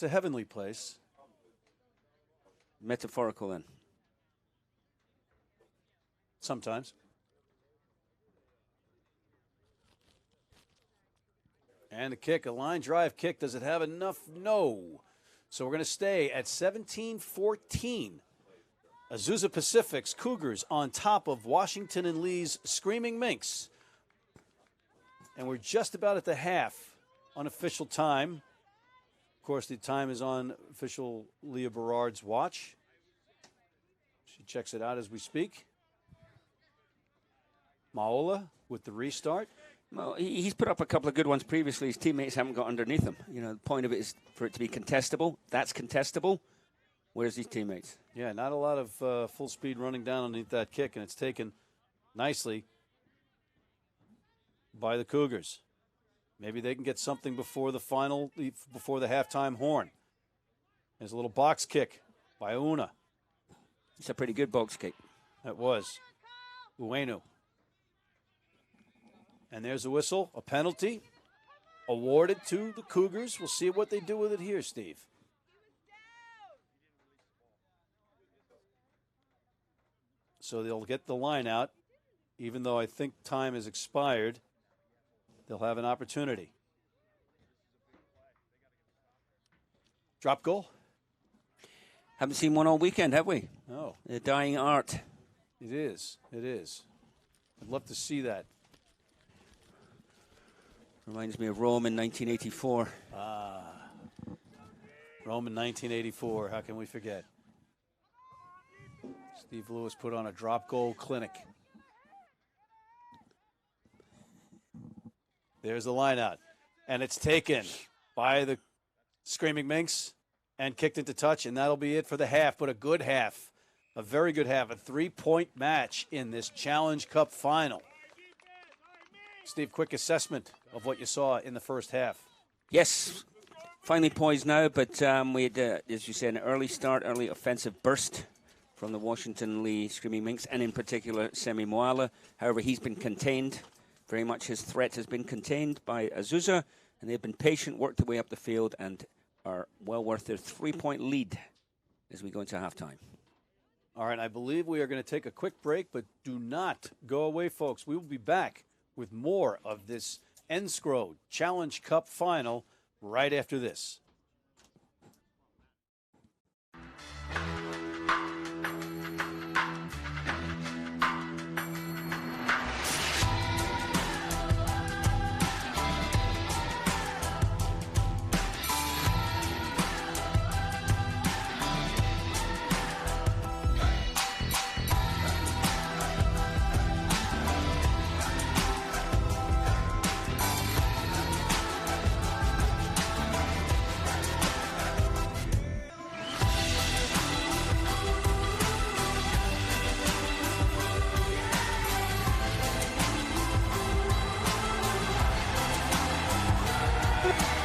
heavenly place. Metaphorical, then. Sometimes. And a kick, a line drive kick. Does it have enough? No. So we're going to stay at 17-14. Azusa Pacific's Cougars on top of Washington and Lee's Screaming Minks. And we're just about at the half. Unofficial time. Of course, the time is on official Leah Berard's watch. She checks it out as we speak. Maola with the restart. Well, he's put up a couple of good ones previously. His teammates haven't got underneath him. You know, the point of it is for it to be contestable. That's contestable. Where's his teammates? Yeah, not a lot of full speed running down underneath that kick, and it's taken nicely by the Cougars. Maybe they can get something before the halftime horn. There's a little box kick by Una. It's a pretty good box kick. That was. Ueno. And there's a whistle, a penalty awarded to the Cougars. We'll see what they do with it here, Steve. So they'll get the line out. Even though I think time has expired, they'll have an opportunity. Drop goal? Haven't seen one all weekend, have we? No. The dying art. It is. It is. I'd love to see that. Reminds me of Rome in 1984. Rome in 1984. How can we forget? Steve Lewis put on a drop goal clinic. There's the line out. And it's taken by the Screaming Minks and kicked into touch, and that'll be it for the half. But a good half, a very good half, a 3-point match in this Challenge Cup final. Steve, quick assessment of what you saw in the first half. Yes, finally poised now, but we had, as you said, an early start, early offensive burst from the Washington Lee Screaming Minks, and in particular, Semi Moala. However, he's been contained. Very much his threat has been contained by Azusa, and they've been patient, worked their way up the field, and are well worth their 3-point lead as we go into halftime. All right, I believe we are going to take a quick break, but do not go away, folks. We will be back with more of this Enscrow Challenge Cup final right after this.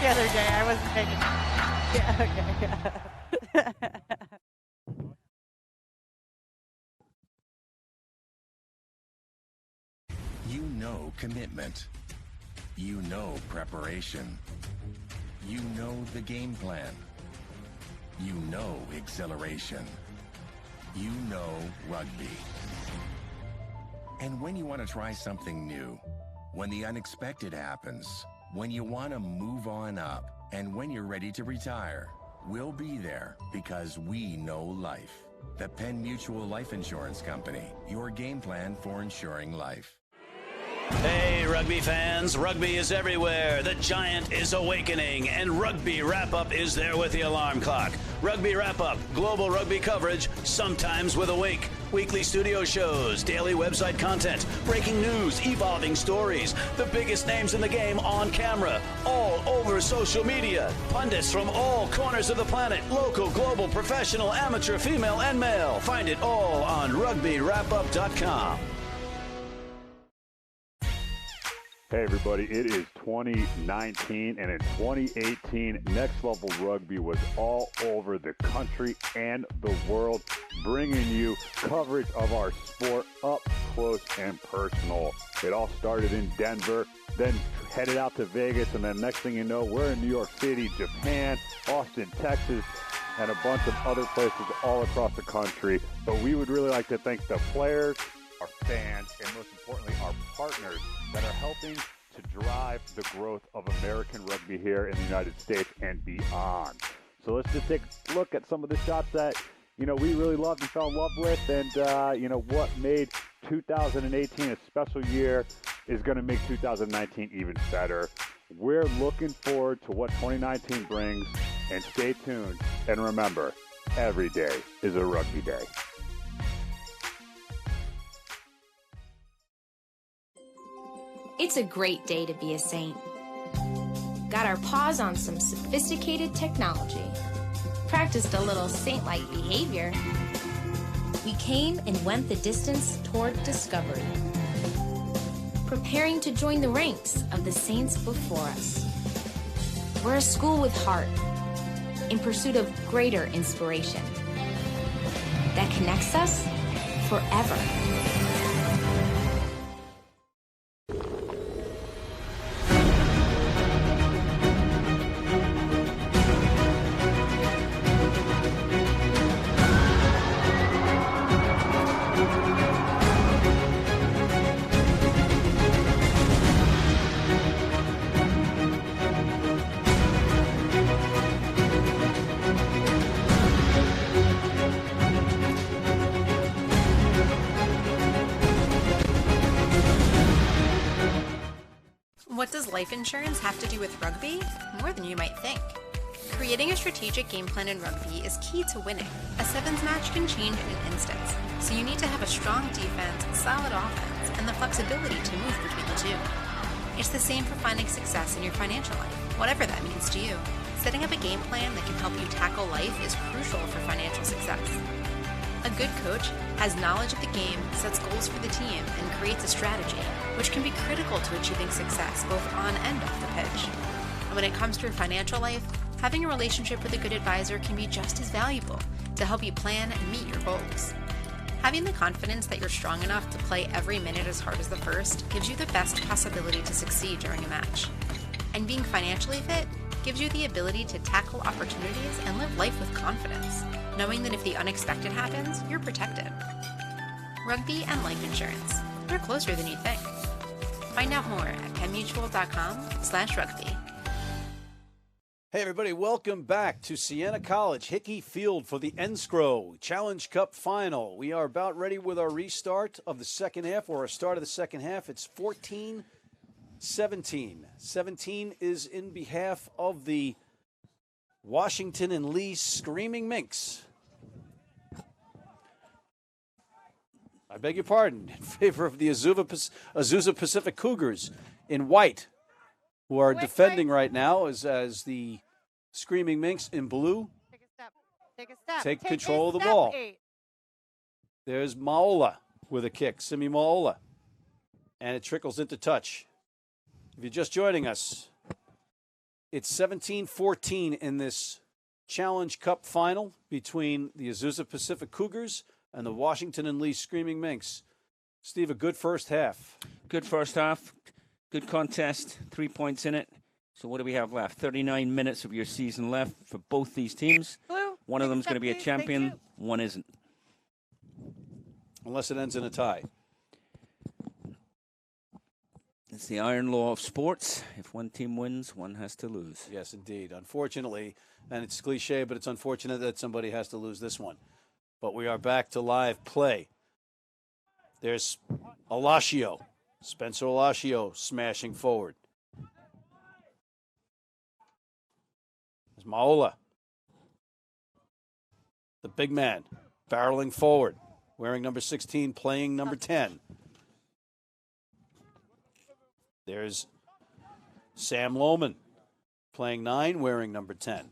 The other day, I wasn't thinking. Yeah, okay. You know commitment. You know preparation. You know the game plan. You know exhilaration. You know rugby. And when you want to try something new, when the unexpected happens, when you want to move on up, and when you're ready to retire, we'll be there because we know life. The Penn Mutual Life Insurance Company, your game plan for insuring life. Hey, rugby fans, rugby is everywhere. The Giant is awakening, and Rugby Wrap-Up is there with the alarm clock. Rugby Wrap-Up, global rugby coverage, sometimes with a wink. Weekly studio shows, daily website content, breaking news, evolving stories, the biggest names in the game on camera, all over social media. Pundits from all corners of the planet, local, global, professional, amateur, female, and male. Find it all on rugbywrapup.com. Hey everybody, it is 2019, and in 2018, Next Level Rugby was all over the country and the world, bringing you coverage of our sport up close and personal. It all started in Denver, then headed out to Vegas, and then next thing you know, we're in New York City, Japan, Austin, Texas, and a bunch of other places all across the country. But we would really like to thank the players, our fans, and most importantly, our partners that are helping to drive the growth of American rugby here in the United States and beyond. So let's just take a look at some of the shots that, we really loved and fell in love with, and, what made 2018 a special year is going to make 2019 even better. We're looking forward to what 2019 brings, and stay tuned. And remember, every day is a rugby day. It's a great day to be a Saint. Got our paws on some sophisticated technology. Practiced a little saint-like behavior. We came and went the distance toward discovery. Preparing to join the ranks of the saints before us. We're a school with heart, in pursuit of greater inspiration that connects us forever. What does life insurance have to do with rugby? More than you might think. Creating a strategic game plan in rugby is key to winning. A sevens match can change in an instance, so you need to have a strong defense, solid offense, and the flexibility to move between the two. It's the same for finding success in your financial life, whatever that means to you. Setting up a game plan that can help you tackle life is crucial for financial success. A good coach has knowledge of the game, sets goals for the team, and creates a strategy, which can be critical to achieving success both on and off the pitch. And when it comes to your financial life, having a relationship with a good advisor can be just as valuable to help you plan and meet your goals. Having the confidence that you're strong enough to play every minute as hard as the first gives you the best possibility to succeed during a match. And being financially fit gives you the ability to tackle opportunities and live life with confidence, knowing that if the unexpected happens, you're protected. Rugby and life insurance. They're closer than you think. Find out more at pennmutual.com/rugby. Hey everybody, welcome back to Siena College, Hickey Field for the Enscrow Challenge Cup Final. We are about ready with our restart of the second half, or our start of the second half. It's 14-17. 17 is in behalf of the Washington and Lee Screaming Minks. I beg your pardon, in favor of the Azusa Pacific Cougars in white, who are defending right now as the Screaming Minks in blue take control of the ball. There's Maola with a kick, Simi Maola, and it trickles into touch. If you're just joining us, it's 17-14 in this Challenge Cup final between the Azusa Pacific Cougars and the Washington and Lee Screaming Minks. Steve, a good first half. Good first half. Good contest. 3 points in it. So what do we have left? 39 minutes of your season left for both these teams. Blue, one of them is going to be a champion. One isn't. Unless it ends in a tie. It's the iron law of sports. If one team wins, one has to lose. Yes, indeed. Unfortunately, and it's cliche, but it's unfortunate that somebody has to lose this one. But we are back to live play. There's Alacio, Spencer Alacio smashing forward. There's Maola, the big man, barreling forward, wearing number 16, playing number 10. There's Sam Lohman, playing 9, wearing number 10.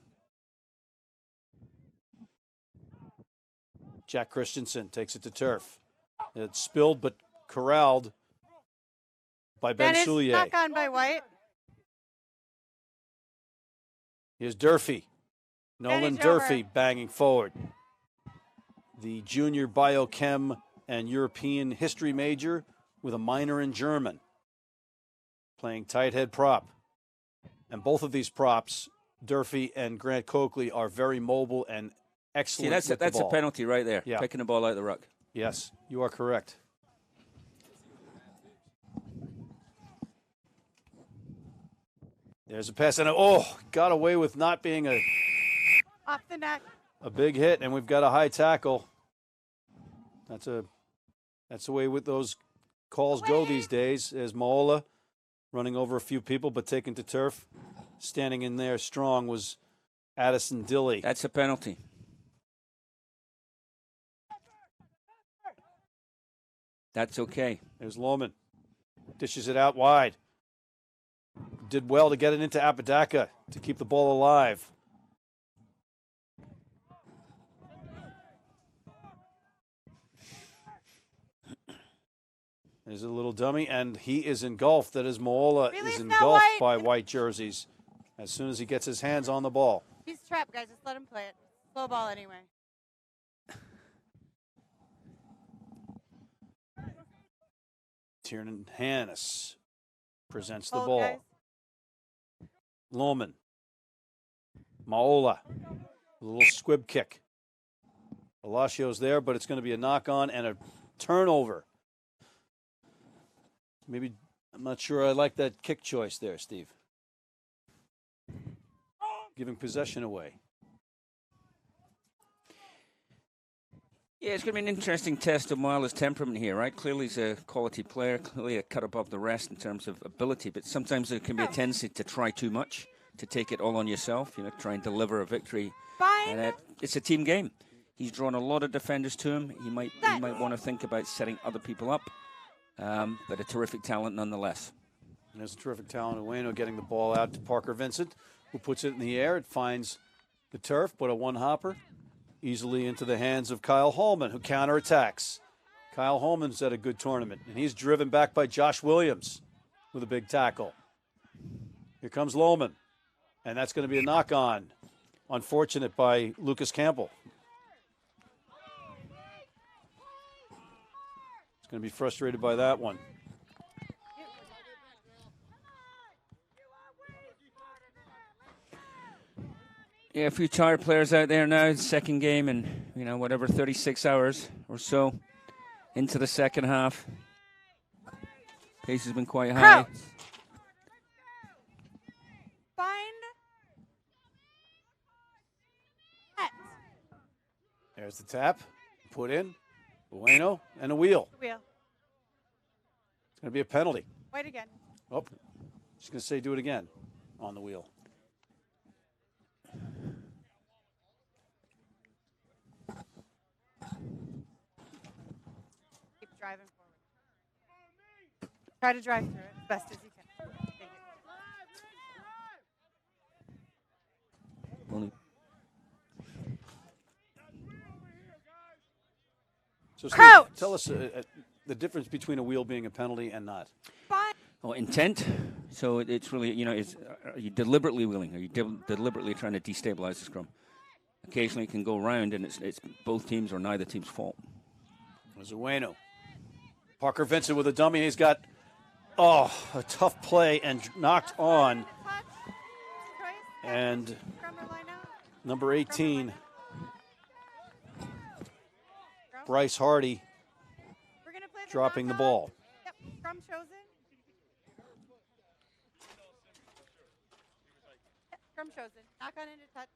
Jack Christensen takes it to turf. It's spilled but corralled by Ben Dennis, Soulier. knock on by White. Here's Durfee. Nolan Advantage Durfee over. banging forward. The junior biochem and European history major with a minor in German. Playing tight head prop. And both of these props, Durfee and Grant Coakley, are very mobile and excellent. See, that's a penalty right there, Yeah. picking the ball out of the ruck. Yes, you are correct. There's a pass, and got away with not being Off the neck. a big hit, and we've got a high tackle. That's the way with those calls go these days. As Maola running over a few people, but taken to turf. Standing in there strong was Addison Dilly. That's a penalty. That's okay. There's Lohman. Dishes it out wide. Did well to get it into Apodaca to keep the ball alive. There's a little dummy, and he is engulfed. That is Moola Release is that engulfed White. by white jerseys as soon as he gets his hands on the ball. He's trapped, guys. Just let him play it. Slow ball anyway. Tiernan Hannes presents the Hold, ball. guys. Lohman. Maola. A little squib kick. Palacios there, but it's going to be a knock on and a turnover. Maybe, I'm not sure I like that kick choice there, Steve. Giving possession away. Yeah, it's going to be an interesting test of Mila's temperament here, right? Clearly he's a quality player, clearly a cut above the rest in terms of ability, but sometimes there can be a tendency to try too much, to take it all on yourself, try and deliver a victory. Fine. And it's a team game. He's drawn a lot of defenders to him. He might want to think about setting other people up, but a terrific talent nonetheless. And there's a terrific talent. Ueno getting the ball out to Parker Vincent, who puts it in the air. It finds the turf, but a one-hopper easily into the hands of Kyle Holman, who counterattacks. Kyle Holman's had a good tournament, and he's driven back by Josh Williams with a big tackle. Here comes Lohman, and that's going to be a knock-on. Unfortunate by Lucas Campbell. He's going to be frustrated by that one. Yeah, a few tired players out there now. Second game in, 36 hours or so into the second half. Pace has been quite high. Crouch. Find. Net. There's the tap. Put in. Bueno and a wheel. Wheel. It's going to be a penalty. White again. Oh, just going to say do it again on the wheel. Keep driving forward. Try to drive through it as best as you can. Thank you. Only So, Steve, Crouch. tell us the difference between a wheel being a penalty and not. Fine. intent. So it's really, are you deliberately wheeling? Are you deliberately trying to destabilize the scrum? Occasionally it can go round, and it's both teams or neither team's fault. There's Ueno. Parker Vincent with a dummy. He's got, a tough play and knocked on. And number 18, Bryce Hardy, dropping the ball. Yep, scrum chosen. Yep, scrum chosen. Knock on into touch.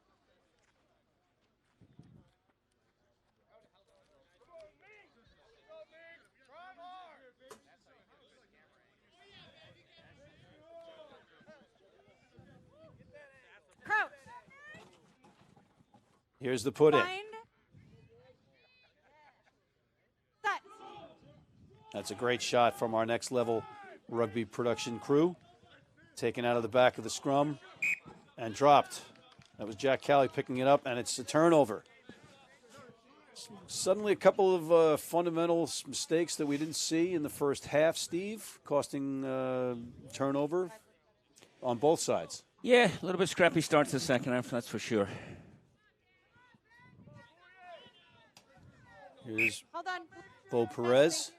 Crouch. Here's the put in. Find. Set. That's a great shot from our next level rugby production crew. Taken out of the back of the scrum and dropped. That was Jack Calley picking it up, and it's a turnover. Suddenly a couple of fundamental mistakes that we didn't see in the first half, Steve, costing turnover on both sides. Yeah, a little bit scrappy start to the second half, that's for sure. Here's Bo Perez,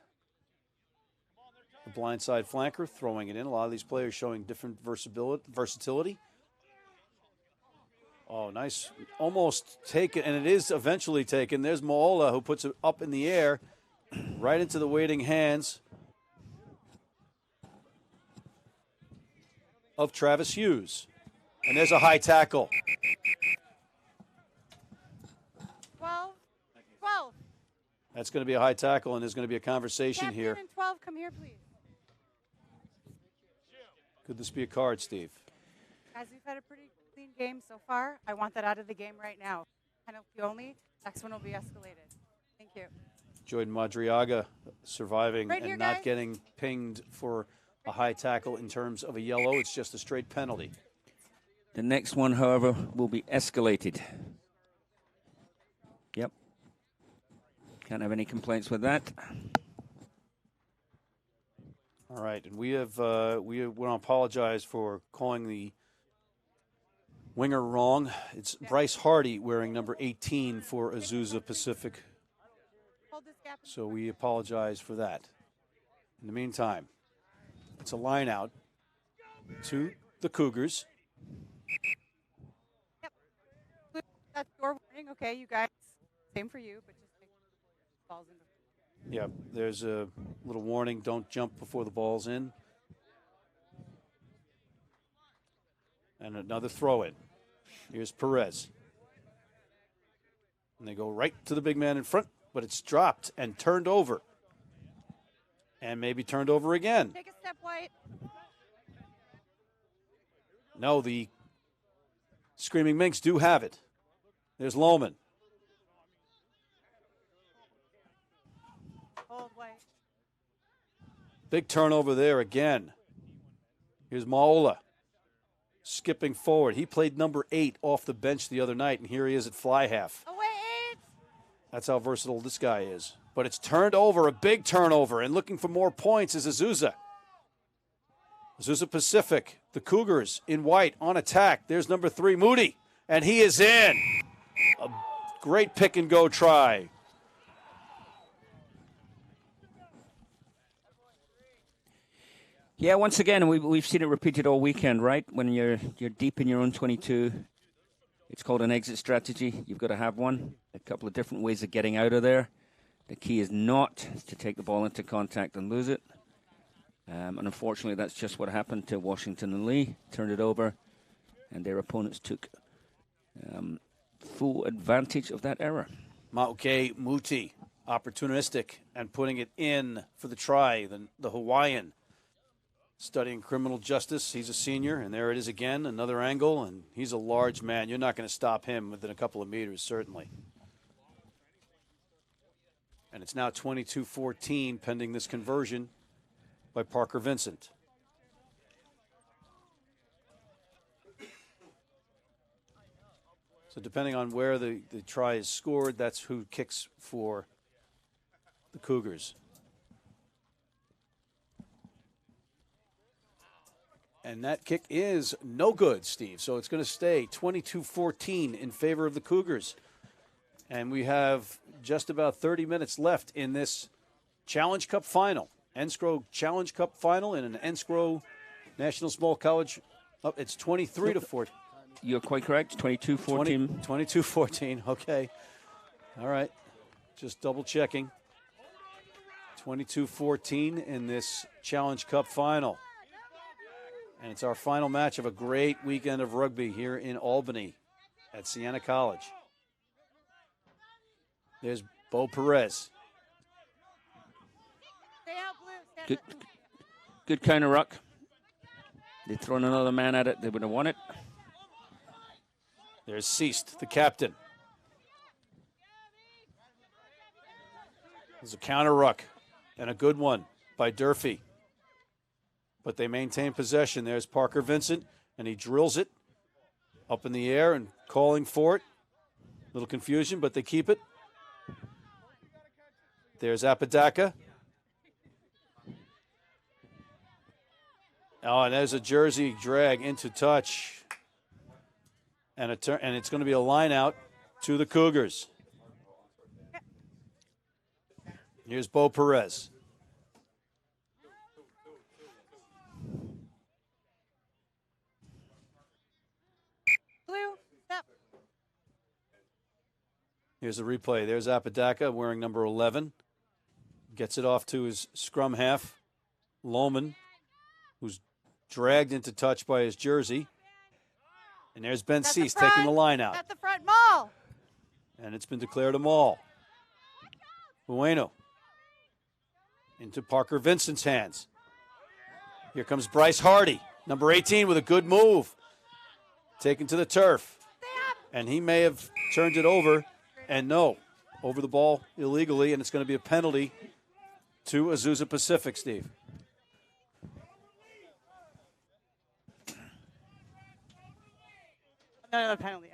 the blindside flanker, throwing it in. A lot of these players showing different versatility. Oh, nice. Almost taken, and it is eventually taken. There's Moola, who puts it up in the air, right into the waiting hands of Travis Hughes. And there's a high tackle. 12. That's going to be a high tackle, and there's going to be a conversation Captain here. and 12, come here, please. Could this be a card, Steve? Guys, we've had a pretty clean game so far. I want that out of the game right now. Penalty only. Next one will be escalated. Thank you. Jordan Madriaga surviving Right here, and not guys. getting pinged for a high tackle in terms of a yellow. It's just a straight penalty. The next one, however, will be escalated. Yep. Can't have any complaints with that. All right, and we want to apologize for calling the winger wrong. It's Bryce Hardy wearing number 18 for Azusa Pacific. So we apologize for that. In the meantime, it's a line out to the Cougars. Yep. That's your warning. Okay, you guys. Same for you, but just make sure the ball's in the. Yeah, there's a little warning. Don't jump before the ball's in. And another throw in. Here's Perez. And they go right to the big man in front, but it's dropped and turned over. And maybe turned over again. Take a step, White. No, the Screaming Minks do have it. There's Lohman. Hold, White. Big turnover there again. Here's Maola skipping forward. He played number 8 off the bench the other night, and here he is at fly half. Oh, wait. That's how versatile this guy is. But it's turned over, a big turnover, and looking for more points is Azusa. Azusa Pacific, the Cougars in white on attack. There's number 3, Moody, and he is in. A great pick-and-go try. Yeah, once again, we've seen it repeated all weekend, right? When you're deep in your own 22, it's called an exit strategy. You've got to have one. A couple of different ways of getting out of there. The key is not to take the ball into contact and lose it. And unfortunately, that's just what happened to Washington and Lee. Turned it over, and their opponents took full advantage of that error. Mauke Muti, opportunistic and putting it in for the try, the Hawaiian. Studying criminal justice. He's a senior, and there it is again, another angle, and he's a large man. You're not going to stop him within a couple of meters, certainly. And it's now 22-14 pending this conversion by Parker Vincent. So depending on where the try is scored, that's who kicks for the Cougars. And that kick is no good, Steve. So it's going to stay 22-14 in favor of the Cougars. And we have just about 30 minutes left in this Challenge Cup final. Enscrow Challenge Cup final in an Enscrow National Small College. Oh, it's 23-14. You're quite correct. 22-14. 22-14. Okay. All right. Just double checking. 22-14 in this Challenge Cup final. And it's our final match of a great weekend of rugby here in Albany at Siena College. There's Bo Perez. Good counter ruck. They'd thrown another man at it. They would have won it. There's Seast, the captain. There's a counter ruck and a good one by Durfee. But they maintain possession. There's Parker Vincent, and he drills it up in the air and calling for it. Little confusion, but they keep it. There's Apodaca. Oh, and there's a jersey drag into touch. And it's going to be a line out to the Cougars. Here's Bo Perez. Blue, step. Here's a replay. There's Apodaca wearing number 11. Gets it off to his scrum half, Lohman, who's dragged into touch by his jersey. And there's Ben Cease taking the line out. At the front, Maul. And it's been declared a maul. Bueno. Into Parker Vincent's hands. Here comes Bryce Hardy, number 18, with a good move. Taken to the turf. And he may have turned it over. And no, over the ball illegally, and it's going to be a penalty to Azusa Pacific, Steve. No penalty.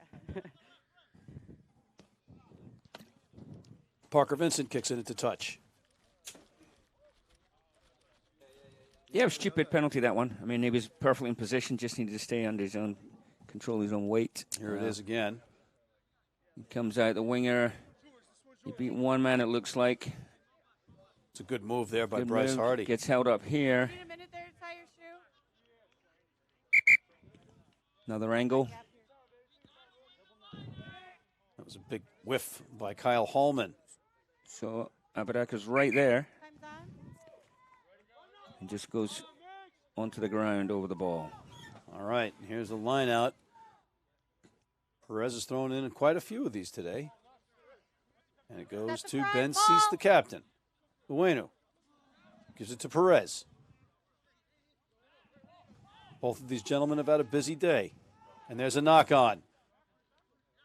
Parker Vincent kicks it into touch. Yeah, stupid penalty, that one. I mean, he was perfectly in position, just needed to stay under his own, control his own weight. Here it is again. He comes out the winger. He beat one man, it looks like. It's a good move there by Good Bryce move. Hardy. Gets held up here. Wait a minute there to tie your shoe. Another angle. That was a big whiff by Kyle Hallman. So Apodaca's right there. Time's on. And just goes onto the ground over the ball. All right, here's the line out. Perez has thrown in quite a few of these today. And it goes to Ben Cease, the captain. Bueno gives it to Perez. Both of these gentlemen have had a busy day. And there's a knock on.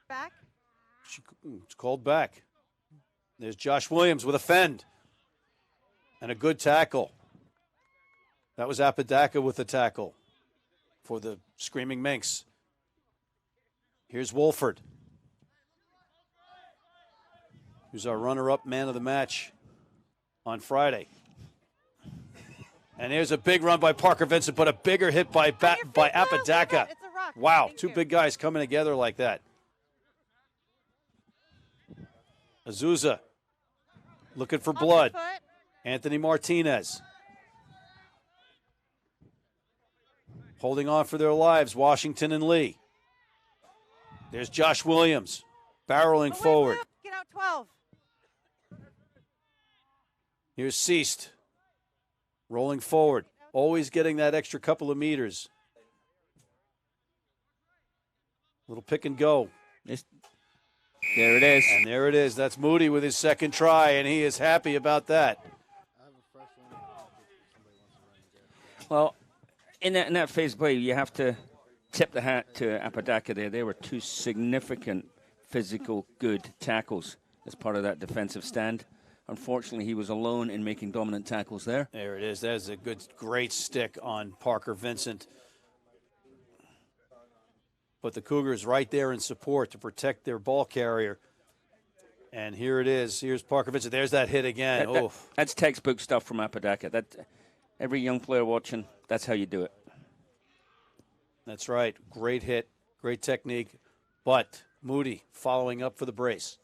Back. It's called back. There's Josh Williams with a fend. And a good tackle. That was Apodaca with the tackle for the Screaming Minx. Here's Wolford, who's our runner-up man of the match on Friday. And there's a big run by Parker Vincent, but a bigger hit by Apodaca. It's a rock. Wow, Thank two you. big guys coming together like that. Azusa looking for blood. Foot. Anthony Martinez holding on for their lives, Washington and Lee. There's Josh Williams barreling forward. Get out 12. Here's Ceased rolling forward, always getting that extra couple of meters. Little pick and go. There it is. And there it is. That's Moody with his second try, and he is happy about that. Well, in that phase play, you have to tip the hat to Apodaca there. They were two significant physical good tackles as part of that defensive stand. Unfortunately, he was alone in making dominant tackles there. There it is. That is a great stick on Parker Vincent. But the Cougars right there in support to protect their ball carrier. And here it is. Here's Parker Vincent. There's that hit again. That's textbook stuff from Apodaca. That every young player watching, that's how you do it. That's right. Great hit, great technique. But Moody following up for the brace.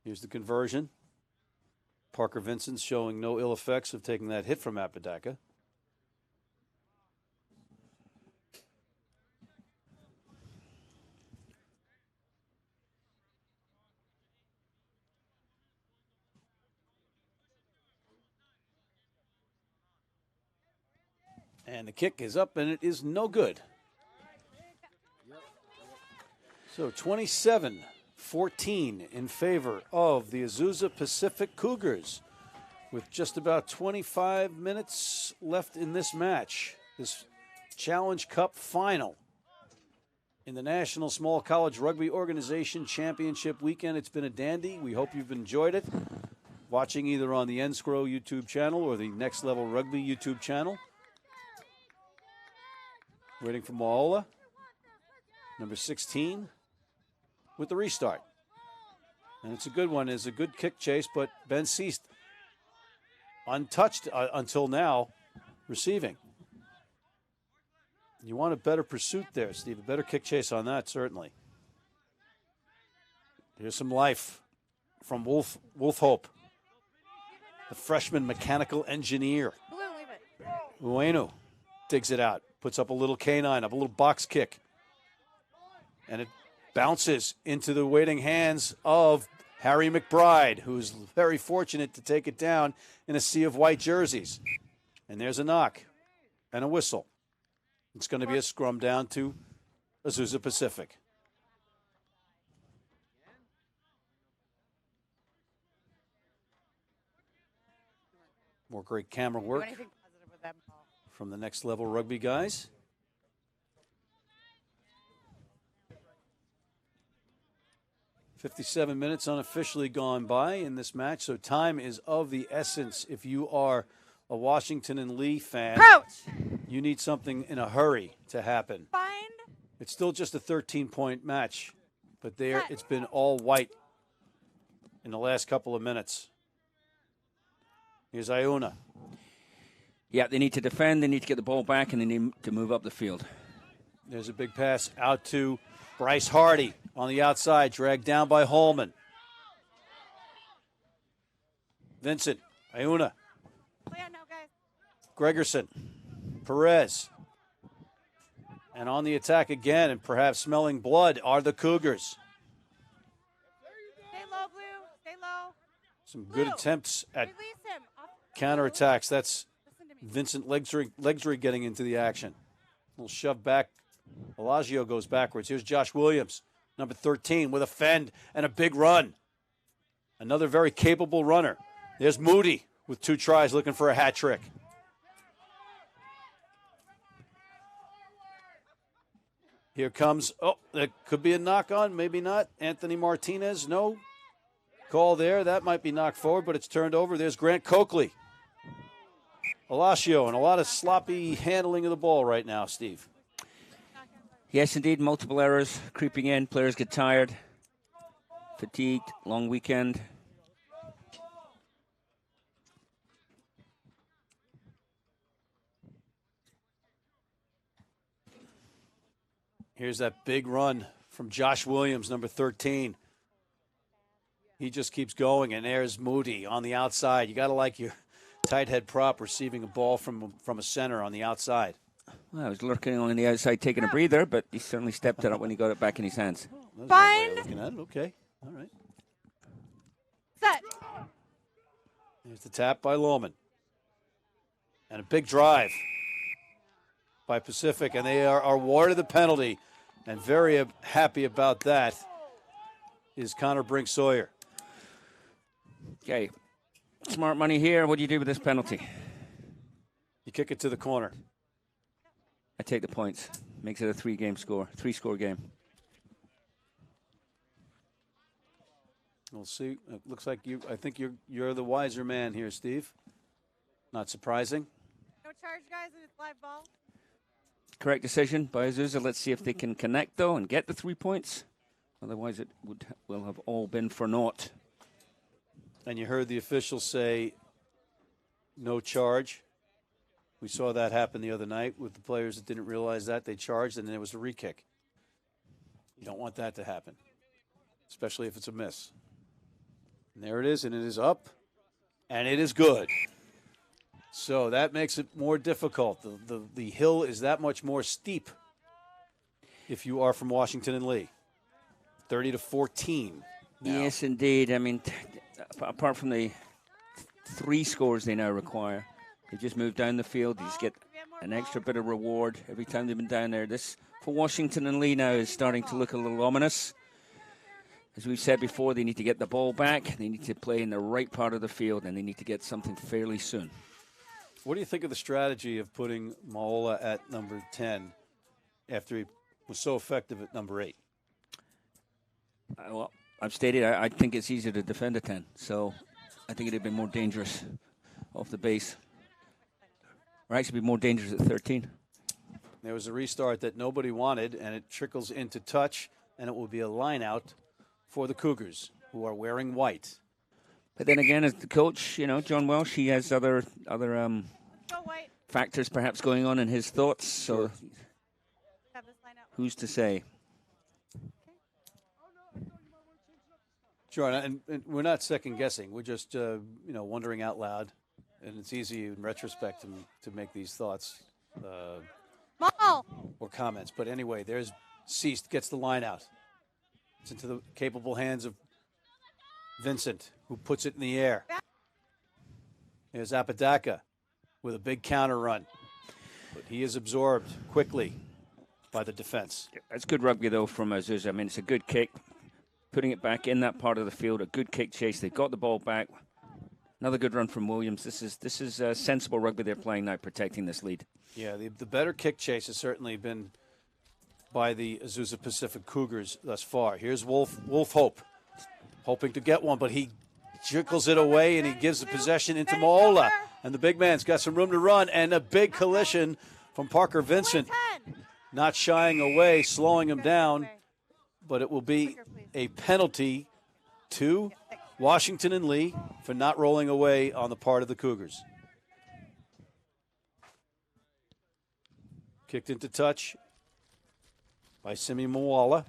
Here's the conversion. Parker Vincent showing no ill effects of taking that hit from Apodaca. And the kick is up, and it is no good. So 27-14 in favor of the Azusa Pacific Cougars with just about 25 minutes left in this match. This Challenge Cup final in the National Small College Rugby Organization Championship weekend. It's been a dandy. We hope you've enjoyed it. Watching either on the NSCRO YouTube channel or the Next Level Rugby YouTube channel. Waiting for Maola, number 16, with the restart. And it's a good one. It's a good kick chase, but Ben Ceased untouched until now, receiving. You want a better pursuit there, Steve. A better kick chase on that, certainly. Here's some life from Wolf Hope, the freshman mechanical engineer. Ueno digs it out, puts up a little canine, up a little box kick. And it bounces into the waiting hands of Harry McBride, who's very fortunate to take it down in a sea of white jerseys. And there's a knock and a whistle. It's going to be a scrum down to Azusa Pacific. More great camera work from the Next Level Rugby guys. "57 minutes unofficially gone by in this match, so time is of the essence. If you are a Washington and Lee fan, you need something in a hurry to happen. It's still just a 13-point match, but it's been all white in the last couple of minutes. Here's Iona. Yeah, they need to defend, they need to get the ball back, and they need to move up the field. There's a big pass out to Bryce Hardy on the outside, dragged down by Holman. Vincent, Iona. Gregerson, Perez. And on the attack again, and perhaps smelling blood, are the Cougars. Stay low, Blue. Stay low. Some good attempts at counterattacks. That's Vincent Leggery getting into the action. A little shove back. Elagio goes backwards. Here's Josh Williams, number 13, with a fend and a big run. Another very capable runner. There's Moody with 2 tries looking for a hat trick. Here comes, that could be a knock on, maybe not. Anthony Martinez, no call there. That might be knocked forward, but it's turned over. There's Grant Coakley. Alacio, and a lot of sloppy handling of the ball right now, Steve. Yes, indeed, multiple errors creeping in. Players get tired, fatigued, long weekend. Here's that big run from Josh Williams, number 13. He just keeps going, and there's Moody on the outside. You got to like your tight head prop receiving a ball from a center on the outside. Well, I was lurking on the outside taking a breather, but he certainly stepped it up when he got it back in his hands. Fine. Looking at it. Okay. All right. Set. Here's the tap by Lohman. And a big drive by Pacific, and they are awarded the penalty. And very happy about that is Connor Brink-Sawyer. Okay. Smart money here. What do you do with this penalty? You kick it to the corner. I take the points. Makes it a 3-score game. We'll see. It looks like I think you're the wiser man here, Steve. Not surprising. No charge, guys, and it's live ball. Correct decision by Azusa. Let's see if they can connect, though, and get the 3 points. Otherwise, it will have all been for naught. And you heard the officials say no charge. We saw that happen the other night with the players that didn't realize that. They charged, and then it was a re-kick. You don't want that to happen, especially if it's a miss. And there it is, and it is up, and it is good. So that makes it more difficult. The hill is that much more steep if you are from Washington and Lee. 30-14 now. Yes, indeed. I mean, apart from the 3 scores they now require, they just move down the field. They just get an extra bit of reward every time they've been down there. This, for Washington and Lee now, is starting to look a little ominous. As we've said before, they need to get the ball back. They need to play in the right part of the field, and they need to get something fairly soon. What do you think of the strategy of putting Maola at number 10 after he was so effective at number 8? Well, I've stated I think it's easier to defend a 10, so I think it'd be more dangerous off the base. Or actually be more dangerous at 13. There was a restart that nobody wanted, and it trickles into touch, and it will be a line out for the Cougars. who are wearing white. But then again, as the coach, John Welsh, he has other factors perhaps going on in his thoughts. So who's to say? Sure, and we're not second guessing. We're just, wondering out loud. And it's easy in retrospect to make these thoughts or comments. But anyway, there's Ceased, gets the line out. It's into the capable hands of Vincent, who puts it in the air. There's Apodaca with a big counter run. But he is absorbed quickly by the defense. That's good rugby, though, from Azusa. I mean, it's a good kick. Putting it back in that part of the field, a good kick chase. They got the ball back. Another good run from Williams. This is sensible rugby they're playing now, protecting this lead. Yeah, the better kick chase has certainly been by the Azusa Pacific Cougars thus far. Here's Wolf Hope, hoping to get one, but he jiggles it away and he gives the possession into Mo'ola. And the big man's got some room to run, and a big collision from Parker Vincent. Not shying away, slowing him down, but it will be a penalty to Washington and Lee for not rolling away on the part of the Cougars. Kicked into touch by Simi Moala.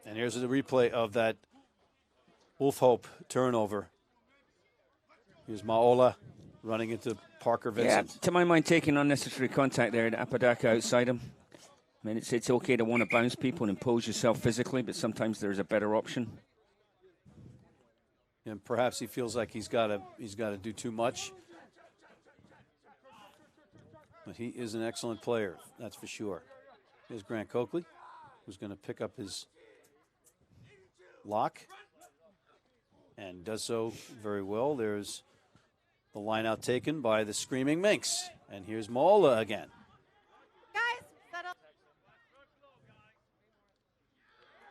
And here's the replay of that Wolf Hope turnover. Here's Moala running into Parker Vincent. Yeah, to my mind, taking unnecessary contact there. Apodaca outside him. I mean, it's okay to want to bounce people and impose yourself physically, but sometimes there's a better option. And perhaps he feels like he's got to do too much. But he is an excellent player, that's for sure. Here's Grant Coakley, who's going to pick up his lock and does so very well. There's the line out taken by the Screaming Minx. And here's Mo'ola again.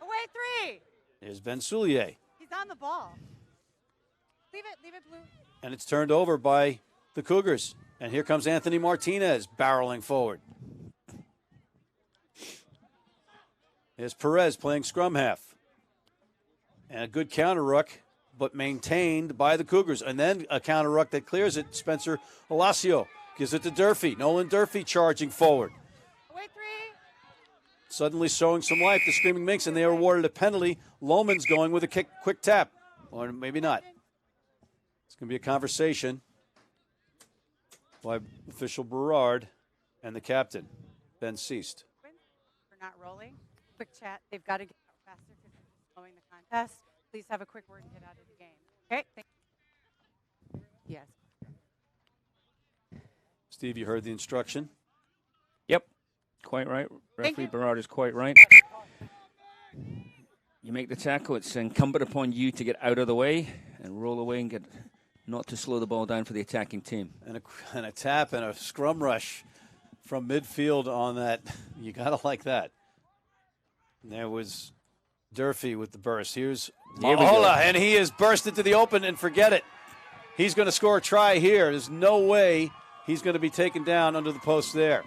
Away 3. Here's Ben Soulier. He's on the ball. Leave it, Blue. And it's turned over by the Cougars. And here comes Anthony Martinez barreling forward. Here's Perez playing scrum half. And a good counter ruck, but maintained by the Cougars. And then a counter ruck that clears it. Spencer Olacio gives it to Durfee. Nolan Durfee charging forward. Away 3. Suddenly showing some life, the Screaming Minx, and they are awarded a penalty. Loman's going with a quick tap. Or maybe not. It's going to be a conversation by official Berard and the captain, Ben Ceased. We're not rolling. Quick chat. They've got to get out faster because they're slowing the contest. Please have a quick word and get out of the game. Okay? Thank you. Yes. Steve, you heard the instruction? Yep. Quite right. Referee Berard is quite right. You make the tackle, it's incumbent upon you to get out of the way and roll away and get not to slow the ball down for the attacking team. And a tap and a scrum rush from midfield on that. You got to like that. And there was Durfee with the burst. Here's Mo'ola, and he has burst into the open, and forget it. He's going to score a try here. There's no way he's going to be taken down under the post there.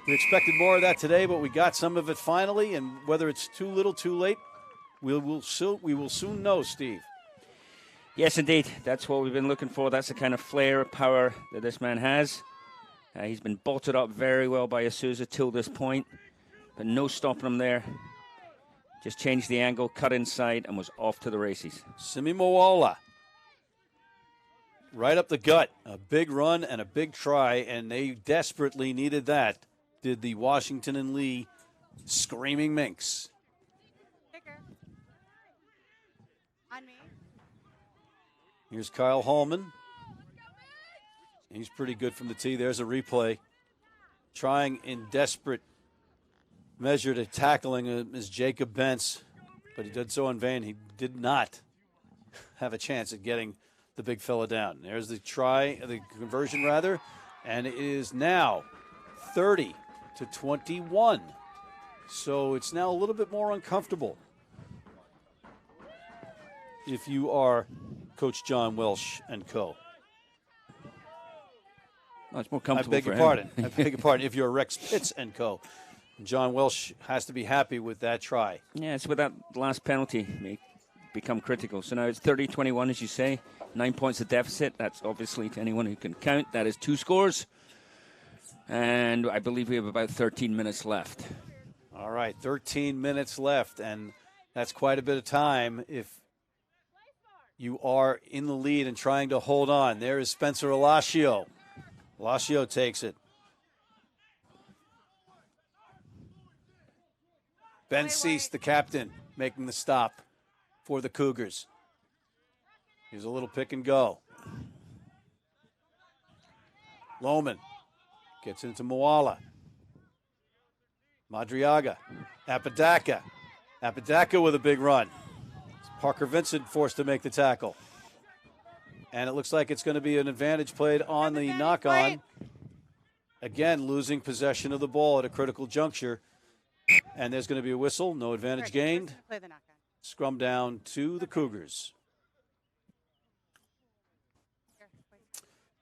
We expected more of that today, but we got some of it finally, and whether it's too little, too late, we will soon know, Steve. Yes, indeed. That's what we've been looking for. That's the kind of flair, power that this man has. He's been bolted up very well by Azusa till this point, but no stopping him there. Just changed the angle, cut inside, and was off to the races. Simi Mo'ola, right up the gut. A big run and a big try, and they desperately needed that, did the Washington and Lee Screaming Minx. On me. Here's Kyle Hallman. He's pretty good from the tee. There's a replay. Trying in desperate measure to tackling is Jacob Bentz, but he did so in vain. He did not have a chance at getting the big fella down. There's the try, the conversion rather, and it is now 30-21. So it's now a little bit more uncomfortable if you are Coach John Welsh and co. Well, it's more comfortable I beg your pardon. If you're Rex Pitts and co. John Welsh has to be happy with that try. Yeah, it's with that last penalty may become critical. So now it's 30-21, as you say. 9 points of deficit. That's obviously, to anyone who can count, that is 2 scores. And I believe we have about 13 minutes left. All right, 13 minutes left, and that's quite a bit of time if you are in the lead and trying to hold on. There is Spencer Alacio. Alacio takes it. Ben Cease, the captain, making the stop for the Cougars. Here's a little pick and go. Lohman gets into Moala. Madriaga. Apodaca. Apodaca with a big run. Parker Vincent forced to make the tackle. And it looks like it's going to be an advantage played on the knock-on. Again, losing possession of the ball at a critical juncture. And there's going to be a whistle. No advantage gained. Scrum down to the Cougars.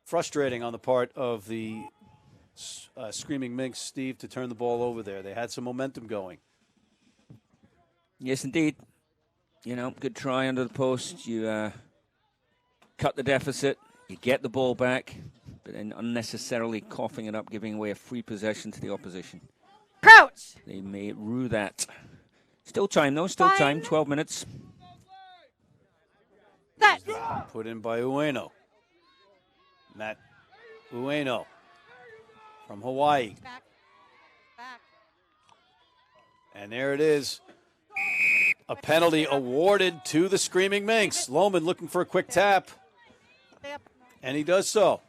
Frustrating on the part of the Screaming Minks, Steve, to turn the ball over there. They had some momentum going. Yes, indeed. You know, good try under the post. You cut the deficit. You get the ball back, but then unnecessarily coughing it up, giving away a free possession to the opposition. Crouch! They may rue that. Still time, though. Still time. 12 minutes. Set. Put in by Ueno. Matt Ueno from Hawaii. Back. Back. And there it is. A penalty awarded to the Screaming Minks. Lohman looking for a quick tap. And he does so.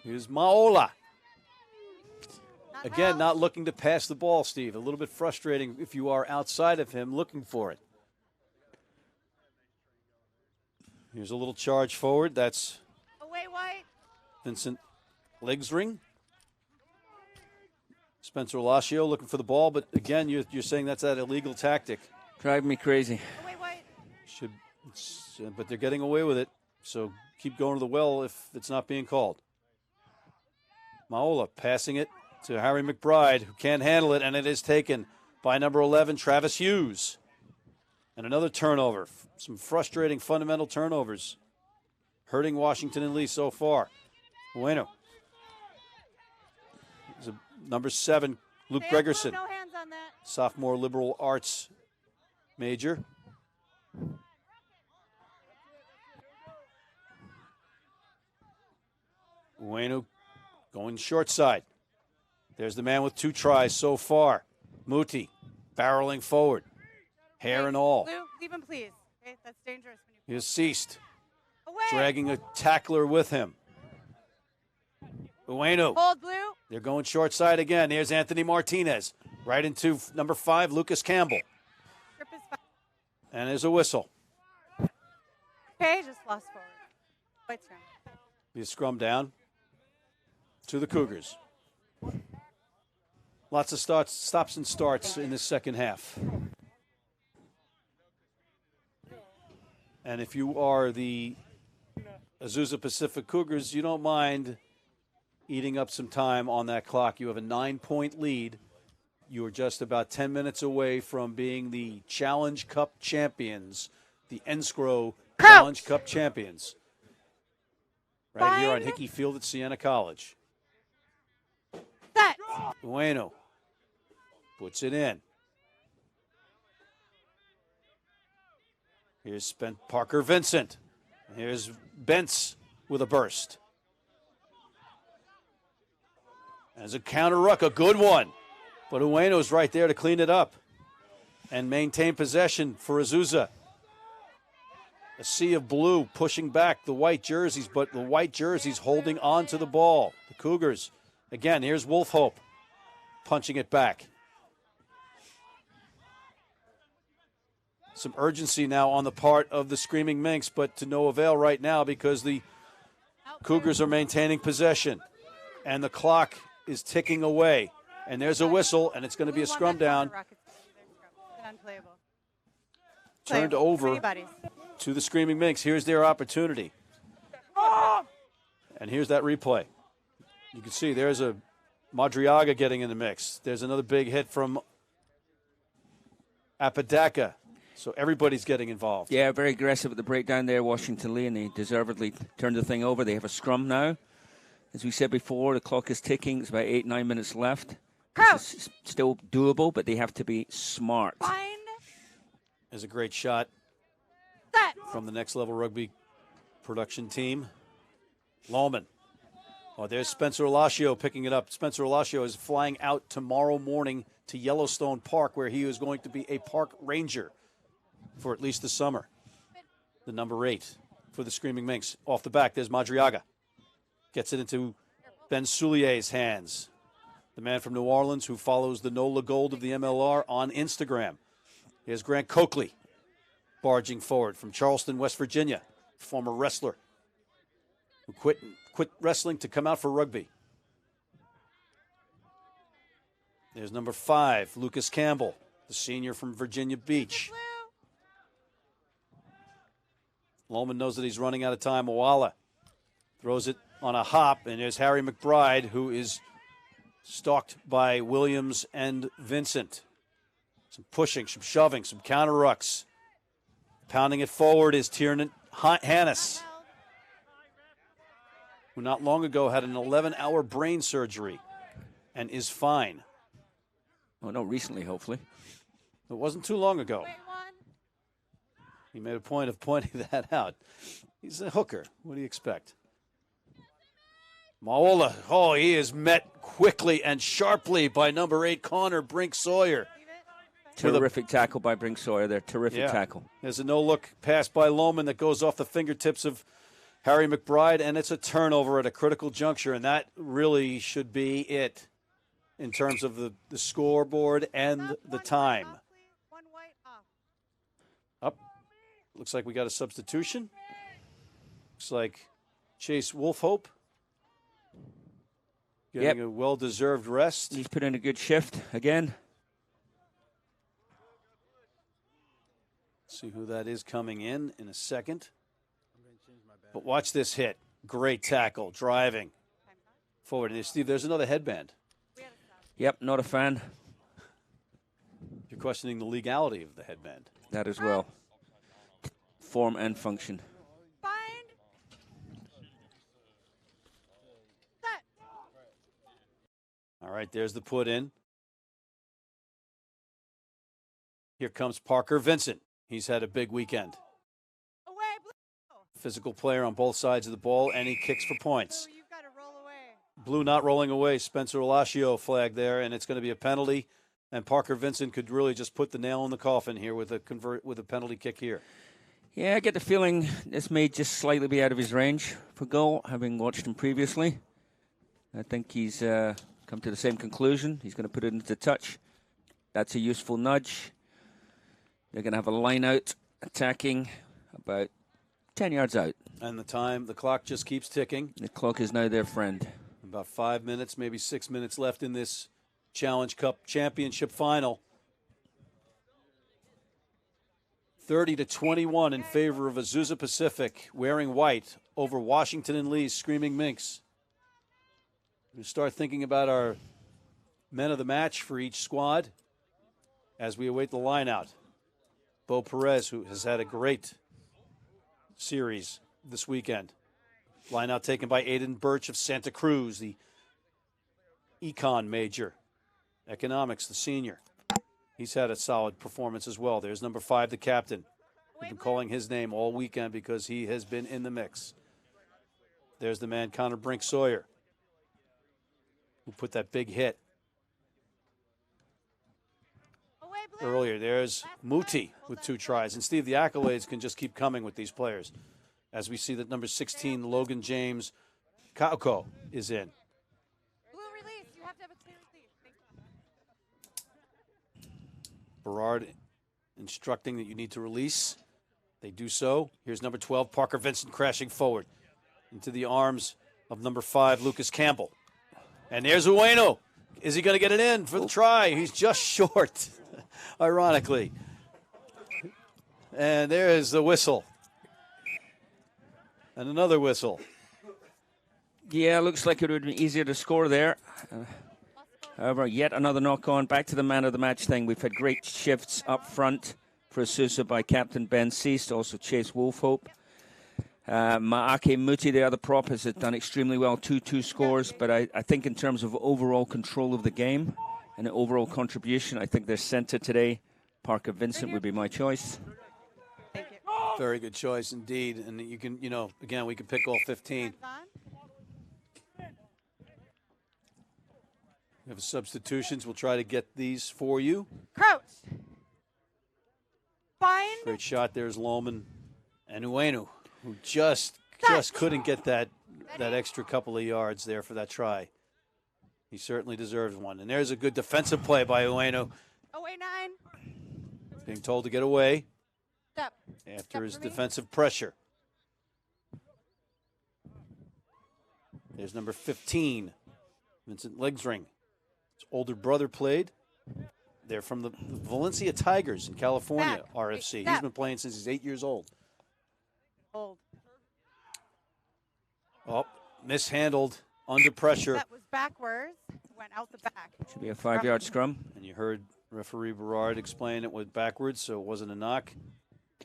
Here's Maola. Again, not looking to pass the ball, Steve. A little bit frustrating if you are outside of him looking for it. Here's a little charge forward. That's Away, White. Vincent Legsring. Spencer Alacio looking for the ball, but again, you're saying that's that illegal tactic. Driving me crazy. Away, White. But they're getting away with it, so keep going to the well if it's not being called. Maola passing it to Harry McBride, who can't handle it, and it is taken by number 11, Travis Hughes. And another turnover. Some frustrating fundamental turnovers hurting Washington and Lee so far. Bueno. Number 7, Luke Gregerson. No hands on that. Sophomore liberal arts major. Ueno going short side. There's the man with 2 tries so far. Muti barreling forward. Hair and all. Blue, leave him, please. Okay, that's dangerous. He has ceased. Away. Dragging a tackler with him. Ueno. Hold, Blue. They're going short side again. Here's Anthony Martinez. Right into number 5, Lucas Campbell. Grip is fine. And there's a whistle. Okay, just lost forward. White's turn. Be a scrum down to the Cougars. Lots of stops and starts in this second half. And if you are the Azusa Pacific Cougars, you don't mind eating up some time on that clock. You have a 9-point lead. You are just about 10 minutes away from being the Challenge Cup champions, the Enscrow Challenge Cup champions. Right here on Hickey Field at Siena College. Set. Bueno puts it in. Here's Parker Vincent. Here's Bentz with a burst. As a counter ruck, a good one. But Ueno's right there to clean it up and maintain possession for Azusa. A sea of blue pushing back the white jerseys, but the white jerseys holding on to the ball. The Cougars. Again, here's Wolfhope punching it back. Some urgency now on the part of the Screaming Minks, but to no avail right now because the Cougars are maintaining possession. And the clock is ticking away. And there's a whistle, and it's going to be a scrum down. Turned over to the Screaming Minks. Here's their opportunity. And here's that replay. You can see there's a Madriaga getting in the mix. There's another big hit from Apodaca. So everybody's getting involved. Yeah, very aggressive at the breakdown there, Washington Lee, and they deservedly turned the thing over. They have a scrum now. As we said before, the clock is ticking. It's about 8-9 minutes left. This is still doable, but they have to be smart. There's a great shot from the Next Level Rugby production team. Lohman. Oh, there's Spencer Alacio picking it up. Spencer Alacio is flying out tomorrow morning to Yellowstone Park, where he is going to be a park ranger for at least the summer. The number 8 for the Screaming Minks. Off the back, there's Madriaga. Gets it into Ben Soulier's hands. The man from New Orleans who follows the Nola Gold of the MLR on Instagram. Here's Grant Coakley barging forward from Charleston, West Virginia. Former wrestler who quit wrestling to come out for rugby. There's number 5, Lucas Campbell, the senior from Virginia Beach. Lohman knows that he's running out of time. Moala throws it on a hop, and there's Harry McBride, who is stalked by Williams and Vincent. Some pushing, some shoving, some counter rucks. Pounding it forward is Tiernan Hannes, who not long ago had an 11-hour brain surgery and is fine. Oh, no, recently, hopefully. It wasn't too long ago. He made a point of pointing that out. He's a hooker. What do you expect? Maola, oh, he is met quickly and sharply by number 8, Connor Brink-Sawyer. Terrific tackle by Brink-Sawyer there. Terrific tackle. There's a no-look pass by Lohman that goes off the fingertips of Harry McBride, and it's a turnover at a critical juncture, and that really should be it in terms of the scoreboard and the time. Up. Looks like we got a substitution. Looks like Chase Wolfhope getting a well-deserved rest. He's put in a good shift again. See who that is coming in a second. But watch this hit. Great tackle, driving forward. And Steve, there's another headband. Yep, not a fan. You're questioning the legality of the headband. That as well. Form and function. All right, there's the put in. Here comes Parker Vincent. He's had a big weekend. Physical player on both sides of the ball, and he kicks for points. Blue not rolling away. Spencer Alacio flag there, and it's going to be a penalty. And Parker Vincent could really just put the nail in the coffin here with a penalty kick here. Yeah, I get the feeling this may just slightly be out of his range for goal, having watched him previously. I think he's come to the same conclusion. He's going to put it into touch. That's a useful nudge. They're going to have a line out, attacking about 10 yards out. And the clock just keeps ticking. The clock is now their friend. About 5 minutes, maybe 6 minutes left in this Challenge Cup championship final. 30-21 in favor of Azusa Pacific, wearing white over Washington and Lee's Screaming Minks. We start thinking about our men of the match for each squad as we await the line out. Bo Perez, who has had a great series this weekend. Line out taken by Aiden Birch of Santa Cruz, the econ major. Economics, the senior. He's had a solid performance as well. There's number 5, the captain. We've been calling his name all weekend because he has been in the mix. There's the man, Connor Brink-Sawyer, who put that big hit earlier. There's Muti with 2 tries. And Steve, the accolades can just keep coming with these players. As we see that number 16, Logan James Kauko is in. Blue release. You have to have a clear release. Berard instructing that you need to release. They do so. Here's number 12, Parker Vincent, crashing forward into the arms of number 5, Lucas Campbell. And there's Ueno. Is he going to get it in for the try? He's just short, ironically. And there's the whistle. And another whistle. Yeah, looks like it would be easier to score there. However, yet another knock-on. Back to the man of the match thing. We've had great shifts up front for Azusa by Captain Ben Seast, also Chase Wolfhope. Maake Muti, the other prop, has done extremely well, 2-2 scores. But I think in terms of overall control of the game and overall contribution, I think their centre today, Parker Vincent, would be my choice. Very good choice indeed. And you can, again, we can pick all 15. We have substitutions. We'll try to get these for you. Crouch. Bind. Great shot. There's Lohman and Ueno, who just couldn't get that extra couple of yards there for that try. He certainly deserves one. And there's a good defensive play by Ueno. Away 9. Being told to get away Step. after his defensive pressure. There's number 15, Vincent Legsring. His older brother played. They're from the Valencia Tigers in California, RFC. He's been playing since he's 8 years old. Old. Oh, mishandled under pressure. That was backwards. Went out the back. Should be a 5-yard scrum. And you heard referee Berard explain it was backwards, so it wasn't a knock.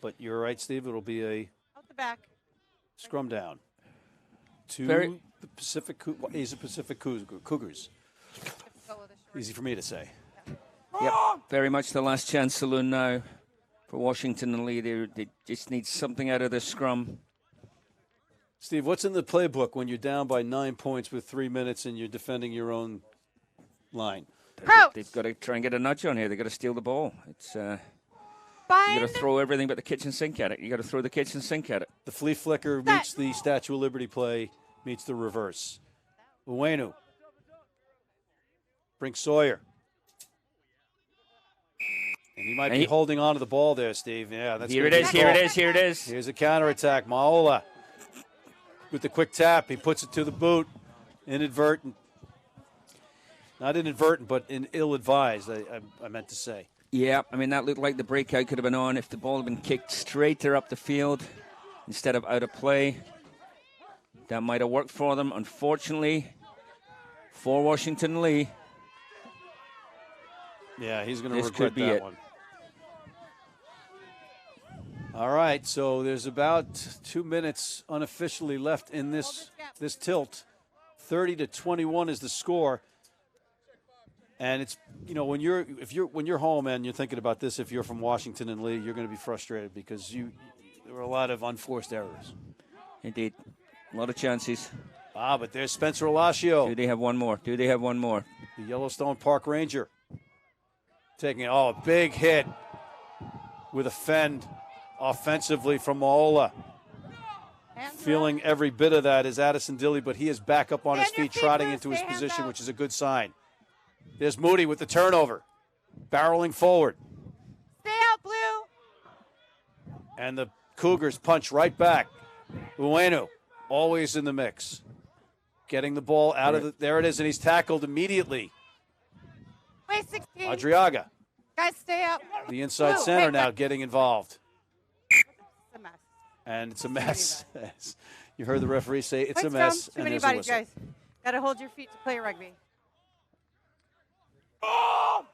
But you're right, Steve. It'll be a out the back scrum down to the Asia Pacific Cougars. Easy for me to say. Yep, very much the last chance saloon now for Washington and Lee. They just need something out of this scrum. Steve, what's in the playbook when you're down by 9 points with 3 minutes and you're defending your own line? They've got to try and get a nudge on here. They've got to steal the ball. It's you got to throw everything but the kitchen sink at it. You got to throw the kitchen sink at it. The flea flicker meets the Statue of Liberty play, meets the reverse. Ueno brings Sawyer. And he might be holding on to the ball there, Steve. Yeah, that's here it is. Here's a counterattack. Maola with the quick tap. He puts it to the boot. Inadvertent. Not inadvertent, but ill-advised, I meant to say. Yeah, I mean, that looked like the breakout could have been on if the ball had been kicked straighter up the field instead of out of play. That might have worked for them. Unfortunately, for Washington Lee. Yeah, he's going to regret that one. All right, so there's about 2 minutes unofficially left in this tilt. 30-21 is the score. And it's, when you're home and you're thinking about this, if you're from Washington and Lee, you're going to be frustrated because there were a lot of unforced errors. Indeed. A lot of chances. But there's Spencer Alacio. Do they have one more? The Yellowstone Park Ranger. Taking a big hit with a fend offensively from Maola. Feeling every bit of that is Addison Dilly, but he is back up on his feet, trotting into his position, which is a good sign. There's Moody with the turnover, barreling forward. Stay out, Blue. And the Cougars punch right back. Ueno, always in the mix. Getting the ball out of there it is, and he's tackled immediately. Wait, 16. Adriaga. Guys, stay up. The inside center now getting involved. It's a mess. And it's a mess. You heard the referee say it's a Point mess. Too many bodies, guys. Got to hold your feet to play rugby. 1.5.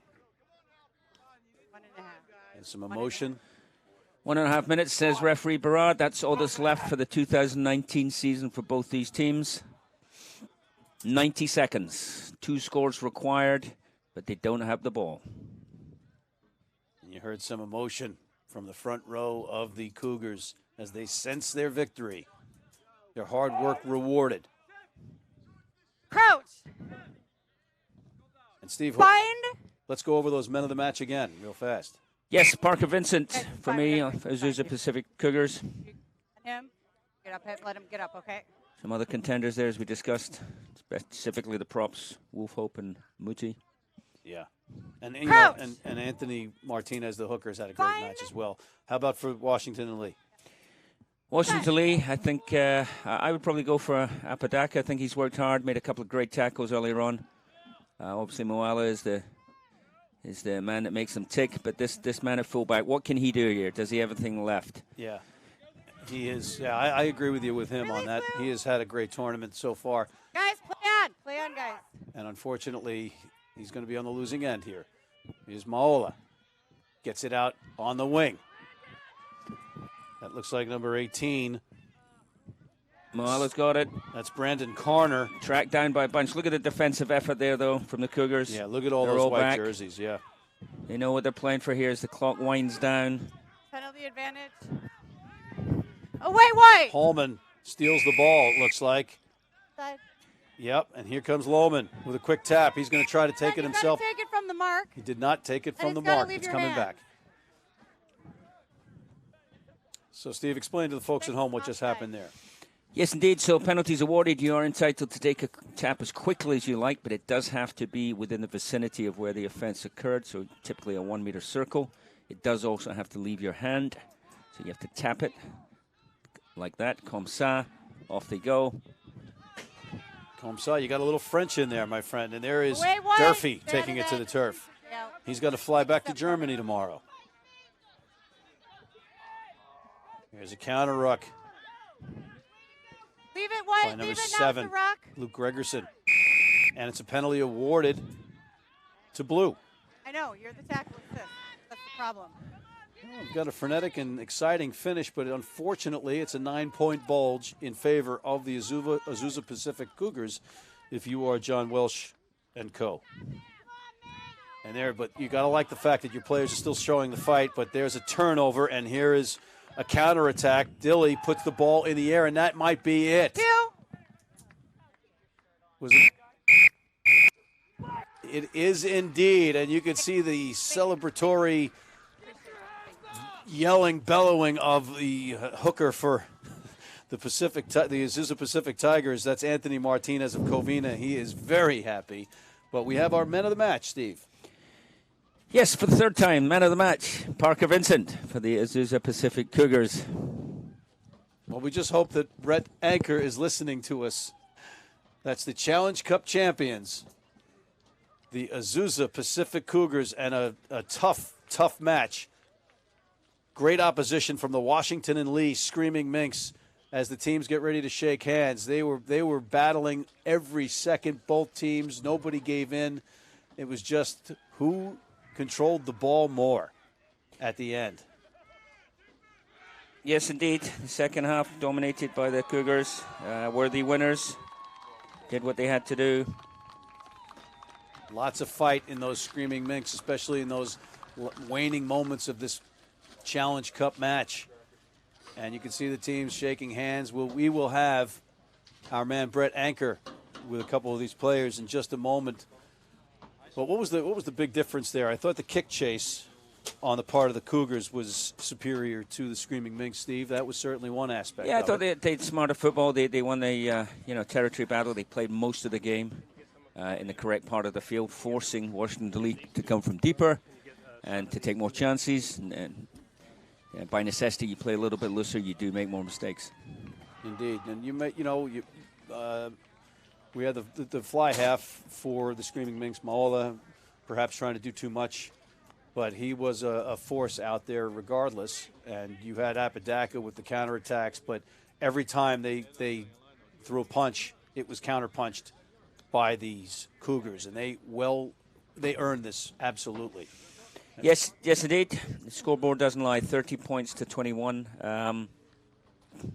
And some emotion. 1.5 minutes, says referee Berard. That's all that's left for the 2019 season for both these teams. 90 seconds. 2 scores required, but they don't have the ball. And you heard some emotion from the front row of the Cougars as they sense their victory. Their hard work rewarded. Crouch. And Steve, Bind. Let's go over those men of the match again real fast. Yes, Parker Vincent for me, Azusa Pacific Cougars. Him. Get up. Let him get up, okay? Some other contenders there, as we discussed, specifically the props, Wolfhope and Muti. Yeah. And Anthony Martinez, the hookers, had a great match as well. How about for Washington and Lee? Washington Lee, I think I would probably go for Apodaca. I think he's worked hard, made a couple of great tackles earlier on. Obviously, Moala is the man that makes them tick, but this man at fullback, what can he do here? Does he have anything left? Yeah, he is. Yeah, I agree with you with him on that. He has had a great tournament so far. Guys, play on, guys. And unfortunately, He's going to be on the losing end here. Here's Maola. Gets it out on the wing. That looks like number 18. Maola's got it. That's Brandon Carner. Tracked down by a bunch. Look at the defensive effort there, though, from the Cougars. Yeah, look at all They're those all white back. jerseys, yeah. They know what they're playing for here as the clock winds down. Penalty advantage. Away white. Holman steals the ball, it looks like. Side. Yep, and here comes Lohman with a quick tap. He's going to try to take it himself. Take it from the mark. He did not take it from And the it's gotta mark. leave It's your coming hand. back. So, Steve, explain to the folks at home what just happened there. Yes, indeed. So penalties awarded. You are entitled to take a tap as quickly as you like, but it does have to be within the vicinity of where the offense occurred, so typically a 1 meter circle. It does also have to leave your hand, so you have to tap it like that. Comme ça. Off they go. Comme ça, you got a little French in there, my friend. And there is Away white. Durfee taking it to the turf. Yeah. He's got to fly back to Germany tomorrow. Here's a counter ruck Leave it by white. number Leave it 7, now, Rock. Luke Gregerson. And it's a penalty awarded to Blue. I know, you're the tackle assist. That's the problem. We've got a frenetic and exciting finish, but unfortunately it's a 9-point bulge in favor of the Azusa Pacific Cougars if you are John Welsh and co. And there, but you got to like the fact that your players are still showing the fight, but there's a turnover, and here is a counterattack. Dilly puts the ball in the air, and that might be it. Was it? It is indeed, and you can see the celebratory yelling, bellowing of the hooker for the Azusa Pacific Tigers. That's Anthony Martinez of Covina. He is very happy. But we have our men of the match, Steve. Yes, for the third time, man of the match, Parker Vincent for the Azusa Pacific Cougars. Well, we just hope that Brett Anker is listening to us. That's the Challenge Cup champions, the Azusa Pacific Cougars, and a tough, tough match. Great opposition from the Washington and Lee Screaming Minks as the teams get ready to shake hands. They were battling every second, both teams. Nobody gave in. It was just who controlled the ball more at the end. Yes, indeed. The second half dominated by the Cougars. Worthy winners. Did what they had to do. Lots of fight in those Screaming Minks, especially in those waning moments of this Challenge Cup match. And you can see the teams shaking hands. We will have our man Brett Anker with a couple of these players in just a moment. But what was the big difference there? I thought the kick chase on the part of the Cougars was superior to the Screaming Minks, Steve. That was certainly one aspect. Yeah, I of thought it. they smarter football. They won the territory battle. They played most of the game in the correct part of the field, forcing Washington to come from deeper and to take more chances. And by necessity, you play a little bit looser, you do make more mistakes. Indeed, and we had the fly half for the Screaming Minks. Maola perhaps trying to do too much, but he was a force out there regardless. And you had Apodaca with the counterattacks, but every time they threw a punch, it was counterpunched by these Cougars, and they earned this absolutely. Yes, indeed. The scoreboard doesn't lie. 30 points to 21.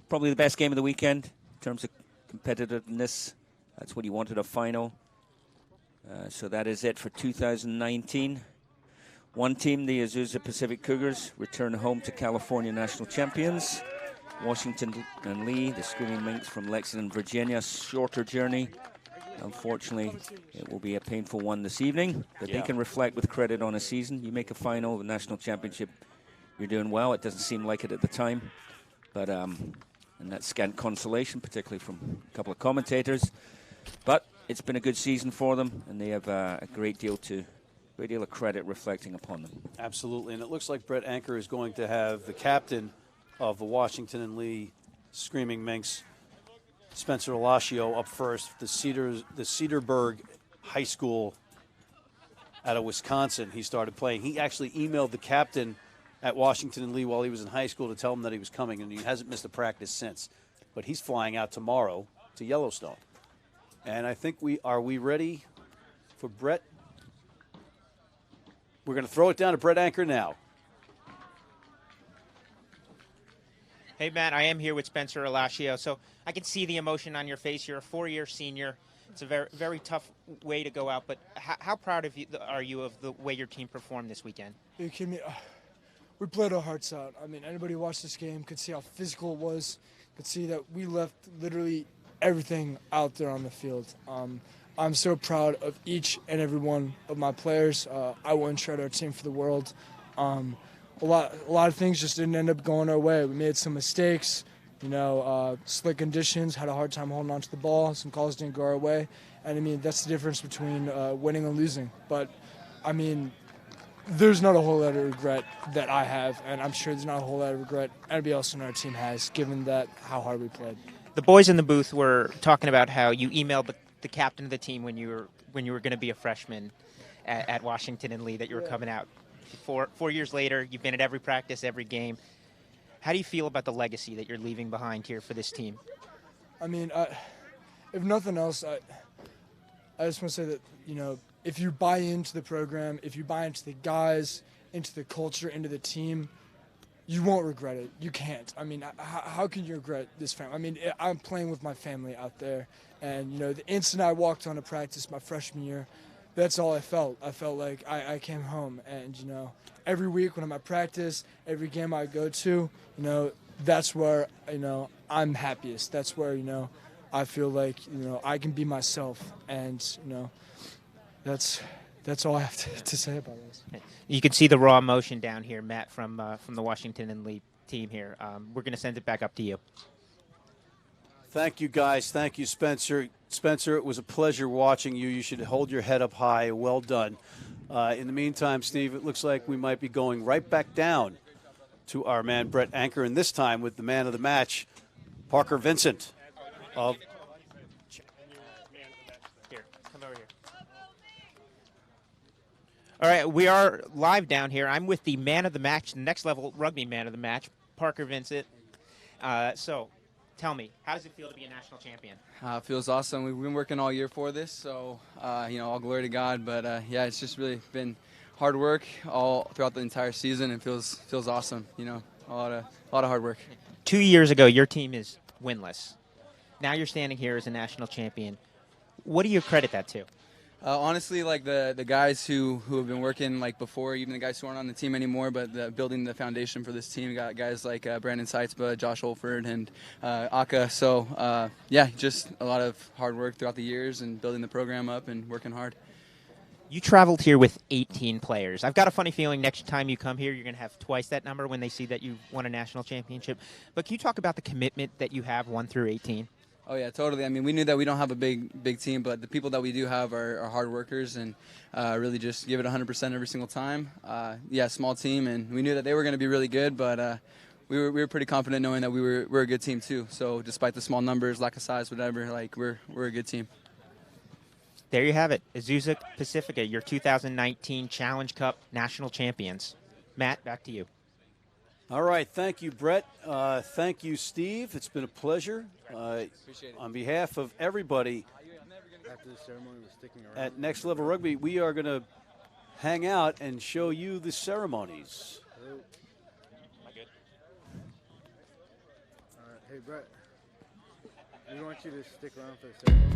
Probably the best game of the weekend in terms of competitiveness. That's what you wanted, a final. So that is it for 2019. One team, the Azusa Pacific Cougars, return home to California national champions. Washington and Lee, the Screaming Minks from Lexington, Virginia. Shorter journey. Unfortunately, it will be a painful one this evening, but they can reflect with credit on a season. You make a final, the national championship, you're doing well. It doesn't seem like it at the time, but and that's scant consolation, particularly from a couple of commentators. But it's been a good season for them, and they have a great deal of credit reflecting upon them. Absolutely, and it looks like Brett Anker is going to have the captain of the Washington and Lee Screaming Minks, Spencer Alacio, up first. The Cedarburg High School out of Wisconsin. He started playing. He actually emailed the captain at Washington and Lee while he was in high school to tell him that he was coming, and he hasn't missed a practice since. But he's flying out tomorrow to Yellowstone. And I think we ready for Brett We're going to throw it down to Brett Anker now. Hey, Matt, I am here with Spencer Alacio. So I can see the emotion on your face. You're a 4-year senior. It's a very, very tough way to go out. But how proud are you of the way your team performed this weekend? Are you kidding me? We played our hearts out. I mean, anybody who watched this game could see how physical it was, could see that we left literally everything out there on the field. I'm so proud of each and every one of my players. I wouldn't trade our team for the world. A lot of things just didn't end up going our way. We made some mistakes, slick conditions, had a hard time holding on to the ball. Some calls didn't go our way. And, I mean, that's the difference between winning and losing. But, I mean, there's not a whole lot of regret that I have, and I'm sure there's not a whole lot of regret anybody else on our team has, given that how hard we played. The boys in the booth were talking about how you emailed the captain of the team when you were going to be a freshman at Washington and Lee that you were coming out. 4 years later, you've been at every practice, every game. How do you feel about the legacy that you're leaving behind here for this team? I mean, if nothing else, I just want to say that, if you buy into the program, if you buy into the guys, into the culture, into the team, you won't regret it. You can't. I mean, how can you regret this family? I mean, I'm playing with my family out there, and, the instant I walked on to practice my freshman year, that's all I felt. I felt like I came home, and, every week when I'm at practice, every game I go to, that's where, I'm happiest. That's where, I feel like, I can be myself, and, that's all I have to say about this. You can see the raw emotion down here, Matt, from the Washington and Lee team here. We're going to send it back up to you. Thank you, guys. Thank you, Spencer. Spencer, it was a pleasure watching you. You should hold your head up high. Well done. In the meantime, Steve, it looks like we might be going right back down to our man, Brett Anker, and this time with the man of the match, Parker Vincent. Here, come over here. All right, we are live down here. I'm with the man of the match, the next level rugby man of the match, Parker Vincent. So, tell me, how does it feel to be a national champion? It feels awesome. We've been working all year for this, so, all glory to God. But, it's just really been hard work all throughout the entire season, and feels awesome, a lot of hard work. 2 years ago, your team is winless. Now you're standing here as a national champion. What do you credit that to? Honestly, like the guys who have been working like before, even the guys who aren't on the team anymore, but building the foundation for this team. We got guys like Brandon Seitzba, Josh Holford, and Aka. So, just a lot of hard work throughout the years and building the program up and working hard. You traveled here with 18 players. I've got a funny feeling next time you come here, you're going to have twice that number when they see that you won a national championship. But can you talk about the commitment that you have 1 through 18? Oh, yeah, totally. I mean, we knew that we don't have a big team, but the people that we do have are hard workers and really just give it 100% every single time. Small team, and we knew that they were going to be really good, but we were pretty confident knowing that we're a good team too. So despite the small numbers, lack of size, whatever, we're a good team. There you have it. Azusa Pacifica, your 2019 Challenge Cup national champions. Matt, back to you. All right. Thank you, Brett. Thank you, Steve. It's been a pleasure. Appreciate it. On behalf of everybody at Next Level Rugby, we are going to hang out and show you the ceremonies. Am I good? All right. Hey, Brett. We want you to stick around for the ceremony.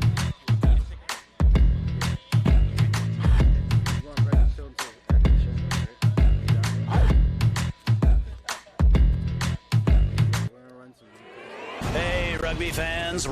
Hey, rugby fans.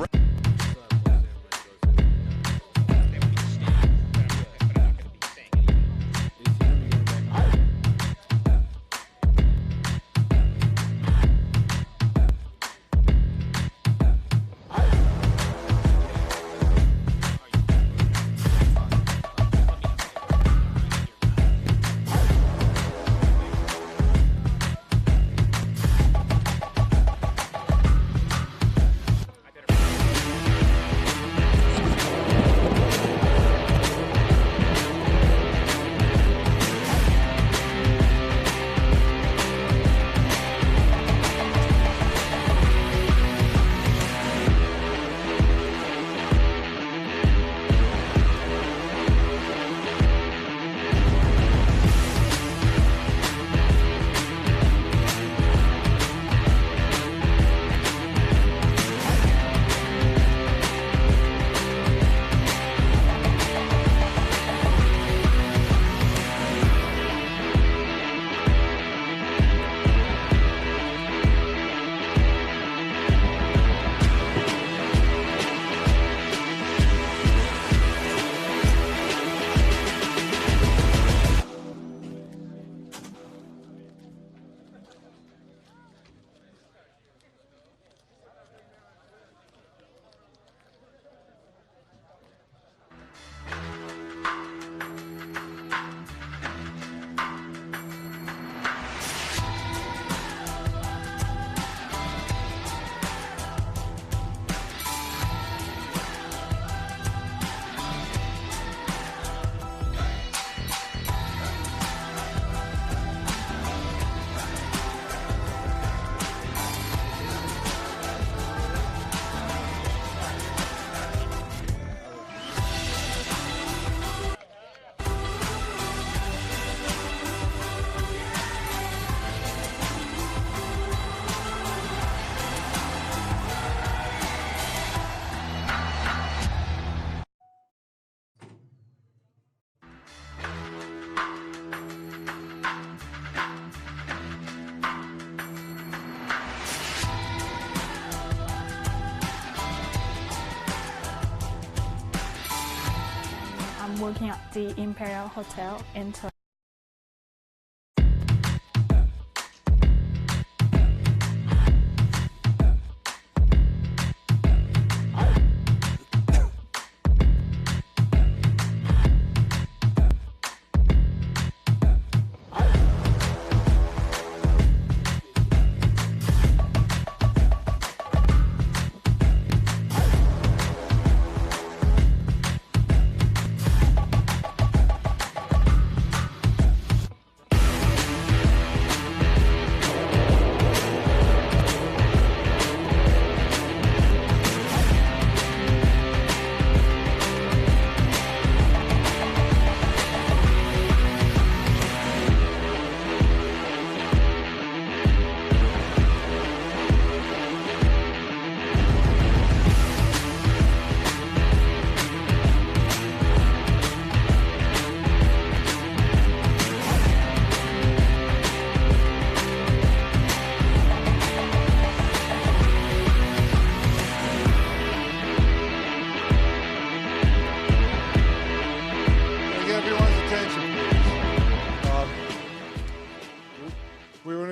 working at the Imperial Hotel in Toronto.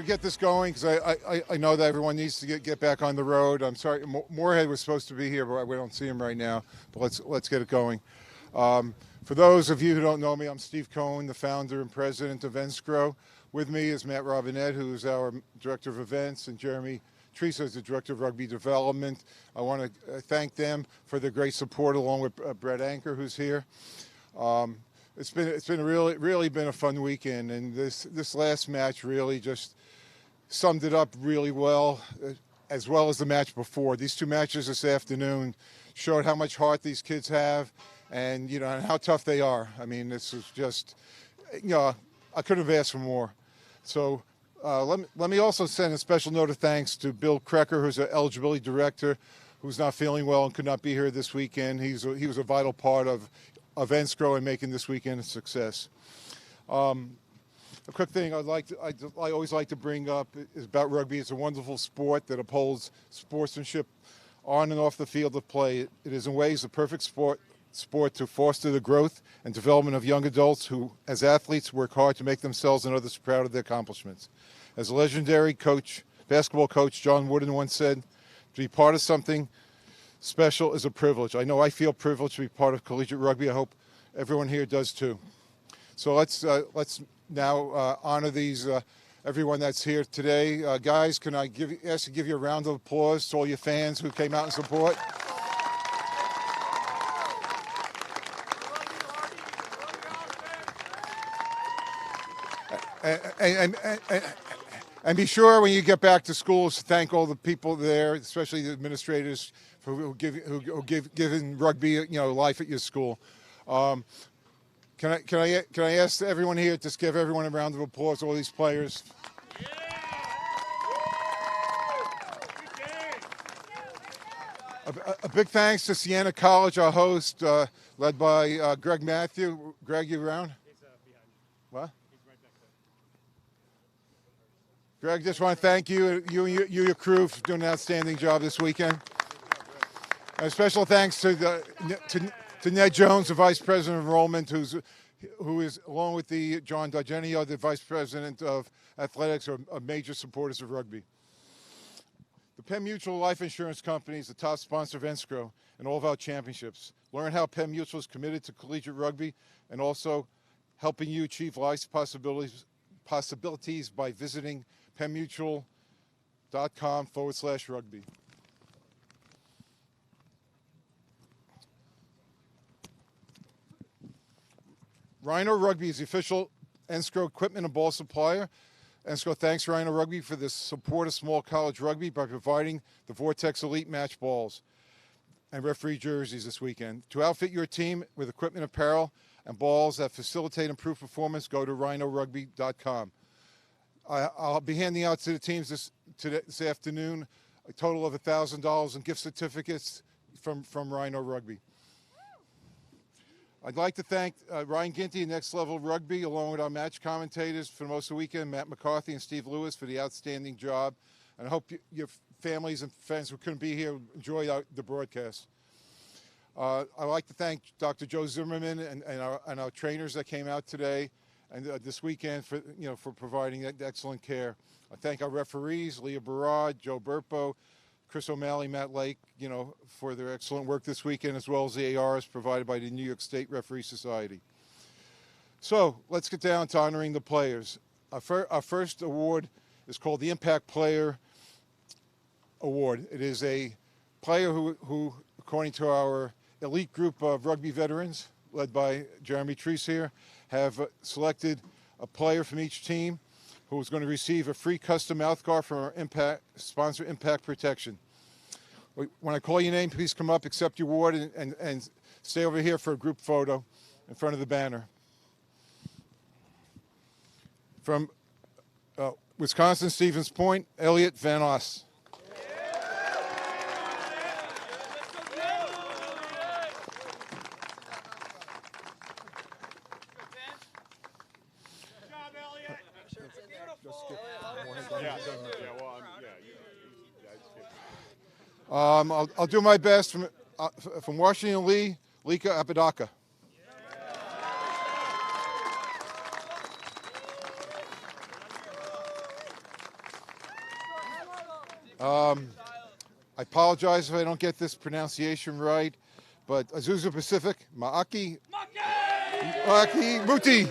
Get this going because I know that everyone needs to get back on the road. I'm sorry, Moorhead was supposed to be here, but we don't see him right now. But let's get it going. For those of you who don't know me, I'm Steve Cohen, the founder and president of Enscrow. With me is Matt Robinette, who is our director of events, and Jeremy Teresa is the director of rugby development. I want to thank them for their great support, along with Brett Anker, who's here. It's been really been a fun weekend, and this last match really just summed it up really well as the match before. These two matches this afternoon showed how much heart these kids have, and and how tough they are. I mean, this is just, I couldn't have asked for more. So let me also send a special note of thanks to Bill Krecker, who's our eligibility director, who's not feeling well and could not be here this weekend. He was a vital part of Enscrow and making this weekend a success. A quick thing I always like to bring up is about rugby. It's a wonderful sport that upholds sportsmanship on and off the field of play. It is in ways the perfect sport to foster the growth and development of young adults who, as athletes, work hard to make themselves and others proud of their accomplishments. As a legendary basketball coach John Wooden once said, to be part of something special is a privilege. I know I feel privileged to be part of collegiate rugby. I hope everyone here does too. So let's now honor everyone that's here today. Guys, can I ask to give you a round of applause to all your fans who came out in support? And be sure when you get back to schools to thank all the people there, especially the administrators who given rugby life at your school. Can I ask everyone here, just give everyone a round of applause, all these players. A big thanks to Siena College, our host, led by Greg Matthew. Greg, you around? He's behind you. What? He's right back there. Greg, just want to thank you and your crew for doing an outstanding job this weekend. And a special thanks to Ned Jones, the Vice President of Enrollment, who is, along with John D'Argenio, the Vice President of Athletics, are major supporters of rugby. The Penn Mutual Life Insurance Company is the top sponsor of Enscrow and all of our championships. Learn how Penn Mutual is committed to collegiate rugby and also helping you achieve life's possibilities by visiting pennmutual.com/rugby. Rhino Rugby is the official Enscrow equipment and ball supplier. Enscrow thanks Rhino Rugby for the support of small college rugby by providing the Vortex Elite match balls and referee jerseys this weekend. To outfit your team with equipment, apparel, and balls that facilitate improved performance, go to rhinorugby.com. I'll be handing out to the teams this afternoon a total of $1,000 in gift certificates from Rhino Rugby. I'd like to thank Ryan Ginty and Next Level Rugby, along with our match commentators for most of the weekend, Matt McCarthy and Steve Lewis, for the outstanding job. And I hope your families and friends who couldn't be here enjoy the broadcast. I'd like to thank Dr. Joe Zimmerman and our trainers that came out today and this weekend for providing excellent care. I thank our referees, Leah Barad, Joe Burpo, Chris O'Malley, Matt Lake, for their excellent work this weekend, as well as the ARs provided by the New York State Referee Society. So let's get down to honoring the players. Our first award is called the Impact Player Award. It is a player who according to our elite group of rugby veterans, led by Jeremy Treese here, have selected a player from each team who is going to receive a free custom mouthguard from our sponsor, Impact Protection. When I call your name, please come up, accept your award, and stay over here for a group photo in front of the banner. From Wisconsin, Stevens Point, Elliot Van Oss. I'll do my best from Washington Lee, Lika Apodaca. I apologize if I don't get this pronunciation right, but Azusa Pacific, Ma'aki Muti.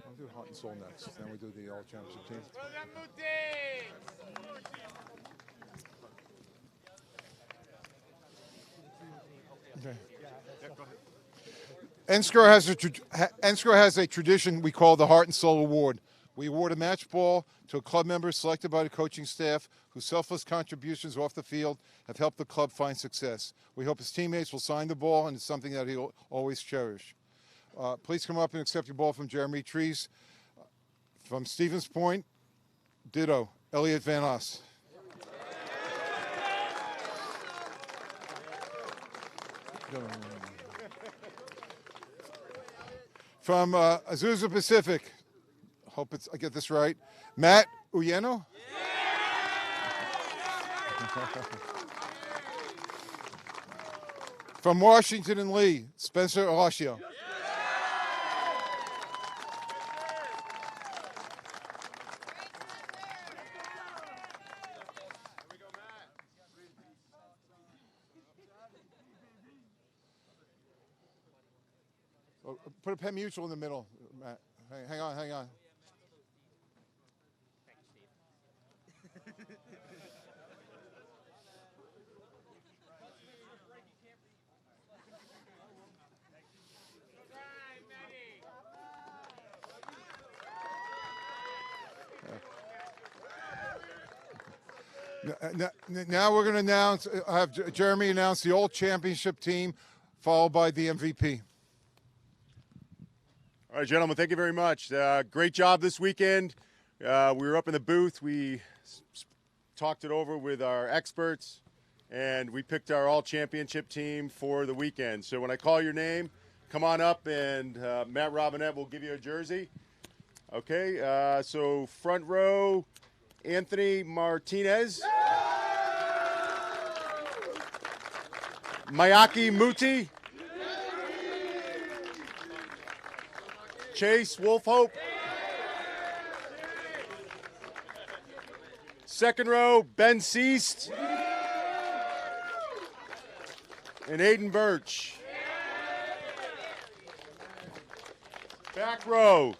I'll do Heart and Soul next, then we do the All Championship team. Okay. NSCRO has a tradition we call the Heart and Soul Award. We award a match ball to a club member selected by the coaching staff whose selfless contributions off the field have helped the club find success. We hope his teammates will sign the ball, and it's something that he'll always cherish. Please come up and accept your ball from Jeremy Treese. From Stevens Point, ditto, Elliot Van Oss. From Azusa Pacific, hope I get this right, Matt Uyeno. From Washington and Lee, Spencer Alacio. Put a Penn Mutual in the middle, Matt. Hang on. Now we're going to announce, have Jeremy announce the All Championship team, followed by the MVP. All right, gentlemen, thank you very much. Great job this weekend. We were up in the booth. We talked it over with our experts, and we picked our all-championship team for the weekend. So when I call your name, come on up, and Matt Robinette will give you a jersey. Okay, so front row, Anthony Martinez. Mayaki Muti. Chase Wolfhope. Second row, Ben Seast. And Aiden Birch. Back row,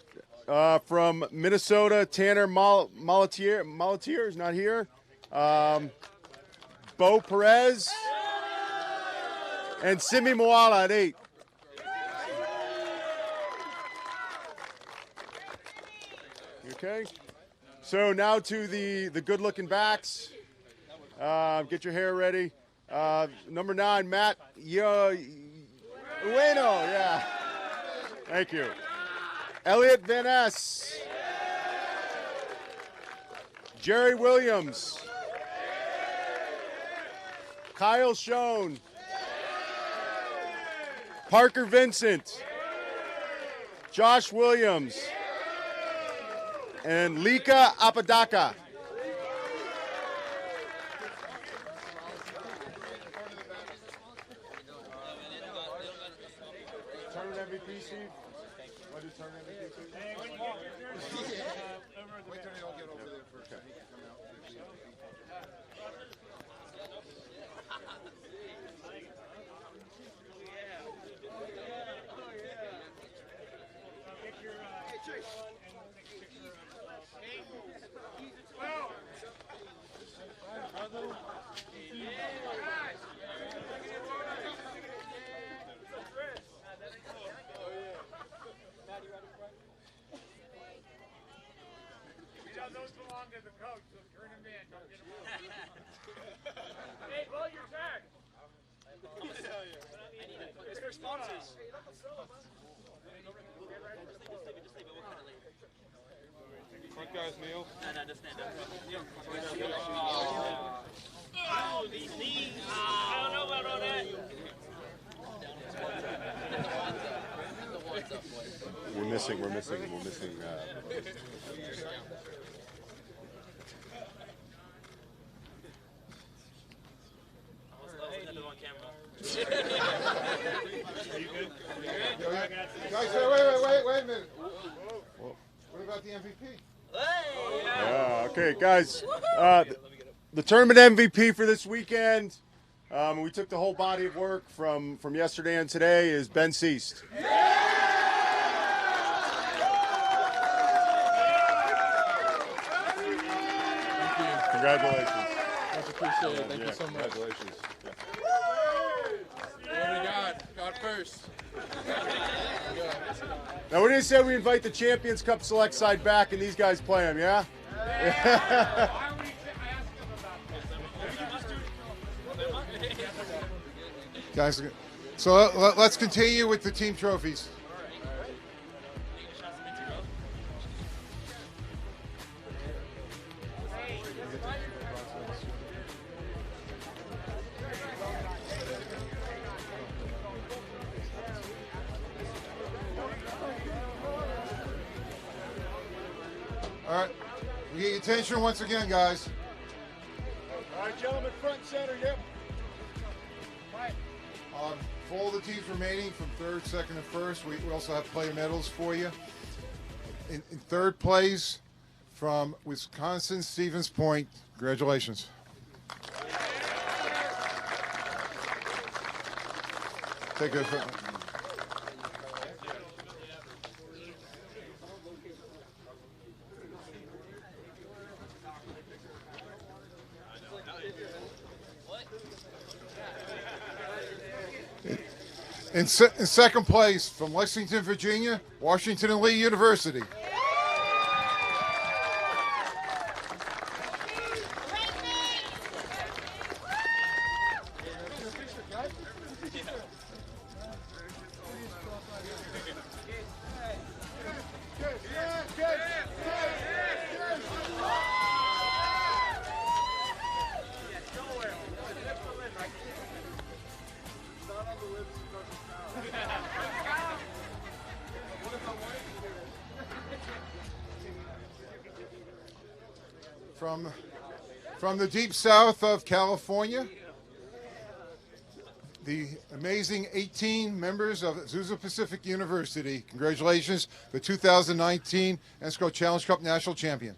from Minnesota, Tanner Malatier is not here. Bo Perez. And Simi Moala at 8. Okay, so now to the good-looking backs. Get your hair ready. Number 9, Matt Ueno. Yeah, thank you. Elliot Van Ness. Jerry Williams. Kyle Schoen. Parker Vincent. Josh Williams. And Lika Apadaka. Tournament MVP, Steve? What is tournament MVP? Wait till they all get over there first. Okay. Those belong to the coach, so turn him in. Don't get him out. Hey, Paul, your turn. It's for sponsors. Front guys, Neil. No, just stand up. Oh, these knees. I don't know about all that. We're missing. Guys, wait a minute. What about the MVP? Yeah, okay, guys. The tournament MVP for this weekend, we took the whole body of work from yesterday and today, is Ben Seast. Congratulations. Much appreciated. Thank you so much. Congratulations. God first. Now, what do you say we invite the Champions Cup Select side back and these guys play them, yeah? Guys, so let's continue with the team trophies. All right, we get your attention once again, guys. All right, gentlemen, front and center, yep. For all the teams remaining from third, second, and first, we also have player medals for you. In third place from Wisconsin, Stevens Point. Congratulations. Take it. In second place, from Lexington, Virginia, Washington and Lee University. From the deep south of California, the amazing 18 members of Azusa Pacific University. Congratulations, the 2019 ENSCO Challenge Cup National Champion.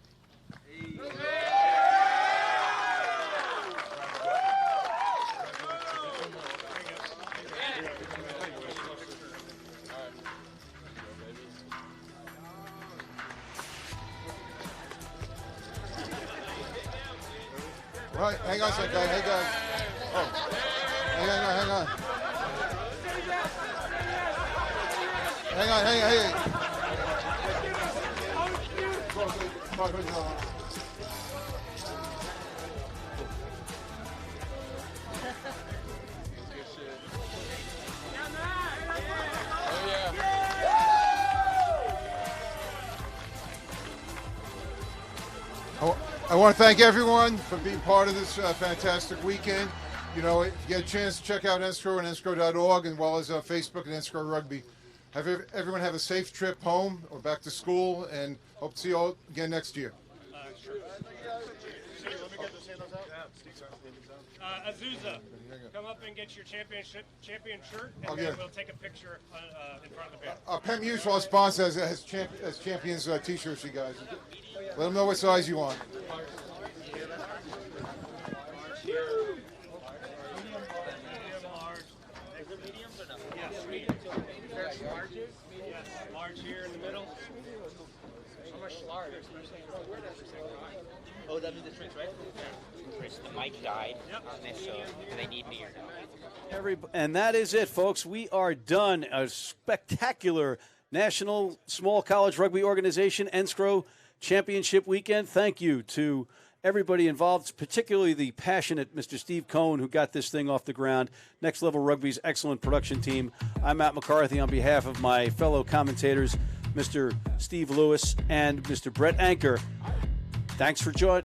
Right, hang on a second, guys. Hey, guys. Oh. Hang on. Hang on. I want to thank everyone for being part of this fantastic weekend. You know, if you get a chance to check out Enscro and enscro.org, as well as Facebook and Enscro Rugby. Everyone have a safe trip home or back to school, and hope to see you all again next year. Azusa, come up and get your champion shirt, and then we'll take a picture in front of the banner. Penn Mutual sponsor has champions T-shirts, you guys. Let them know what size you want. Yes, large here in the middle. How much large? Oh, that means the drinks, right? The mic died on this, so they need me or not. And that is it, folks. We are done. A spectacular National Small College Rugby Organization Enscro Championship weekend. Thank you to everybody involved, particularly the passionate Mr. Steve Cohn, who got this thing off the ground. Next Level Rugby's excellent production team. I'm Matt McCarthy on behalf of my fellow commentators, Mr. Steve Lewis and Mr. Brett Anker. Thanks for joining.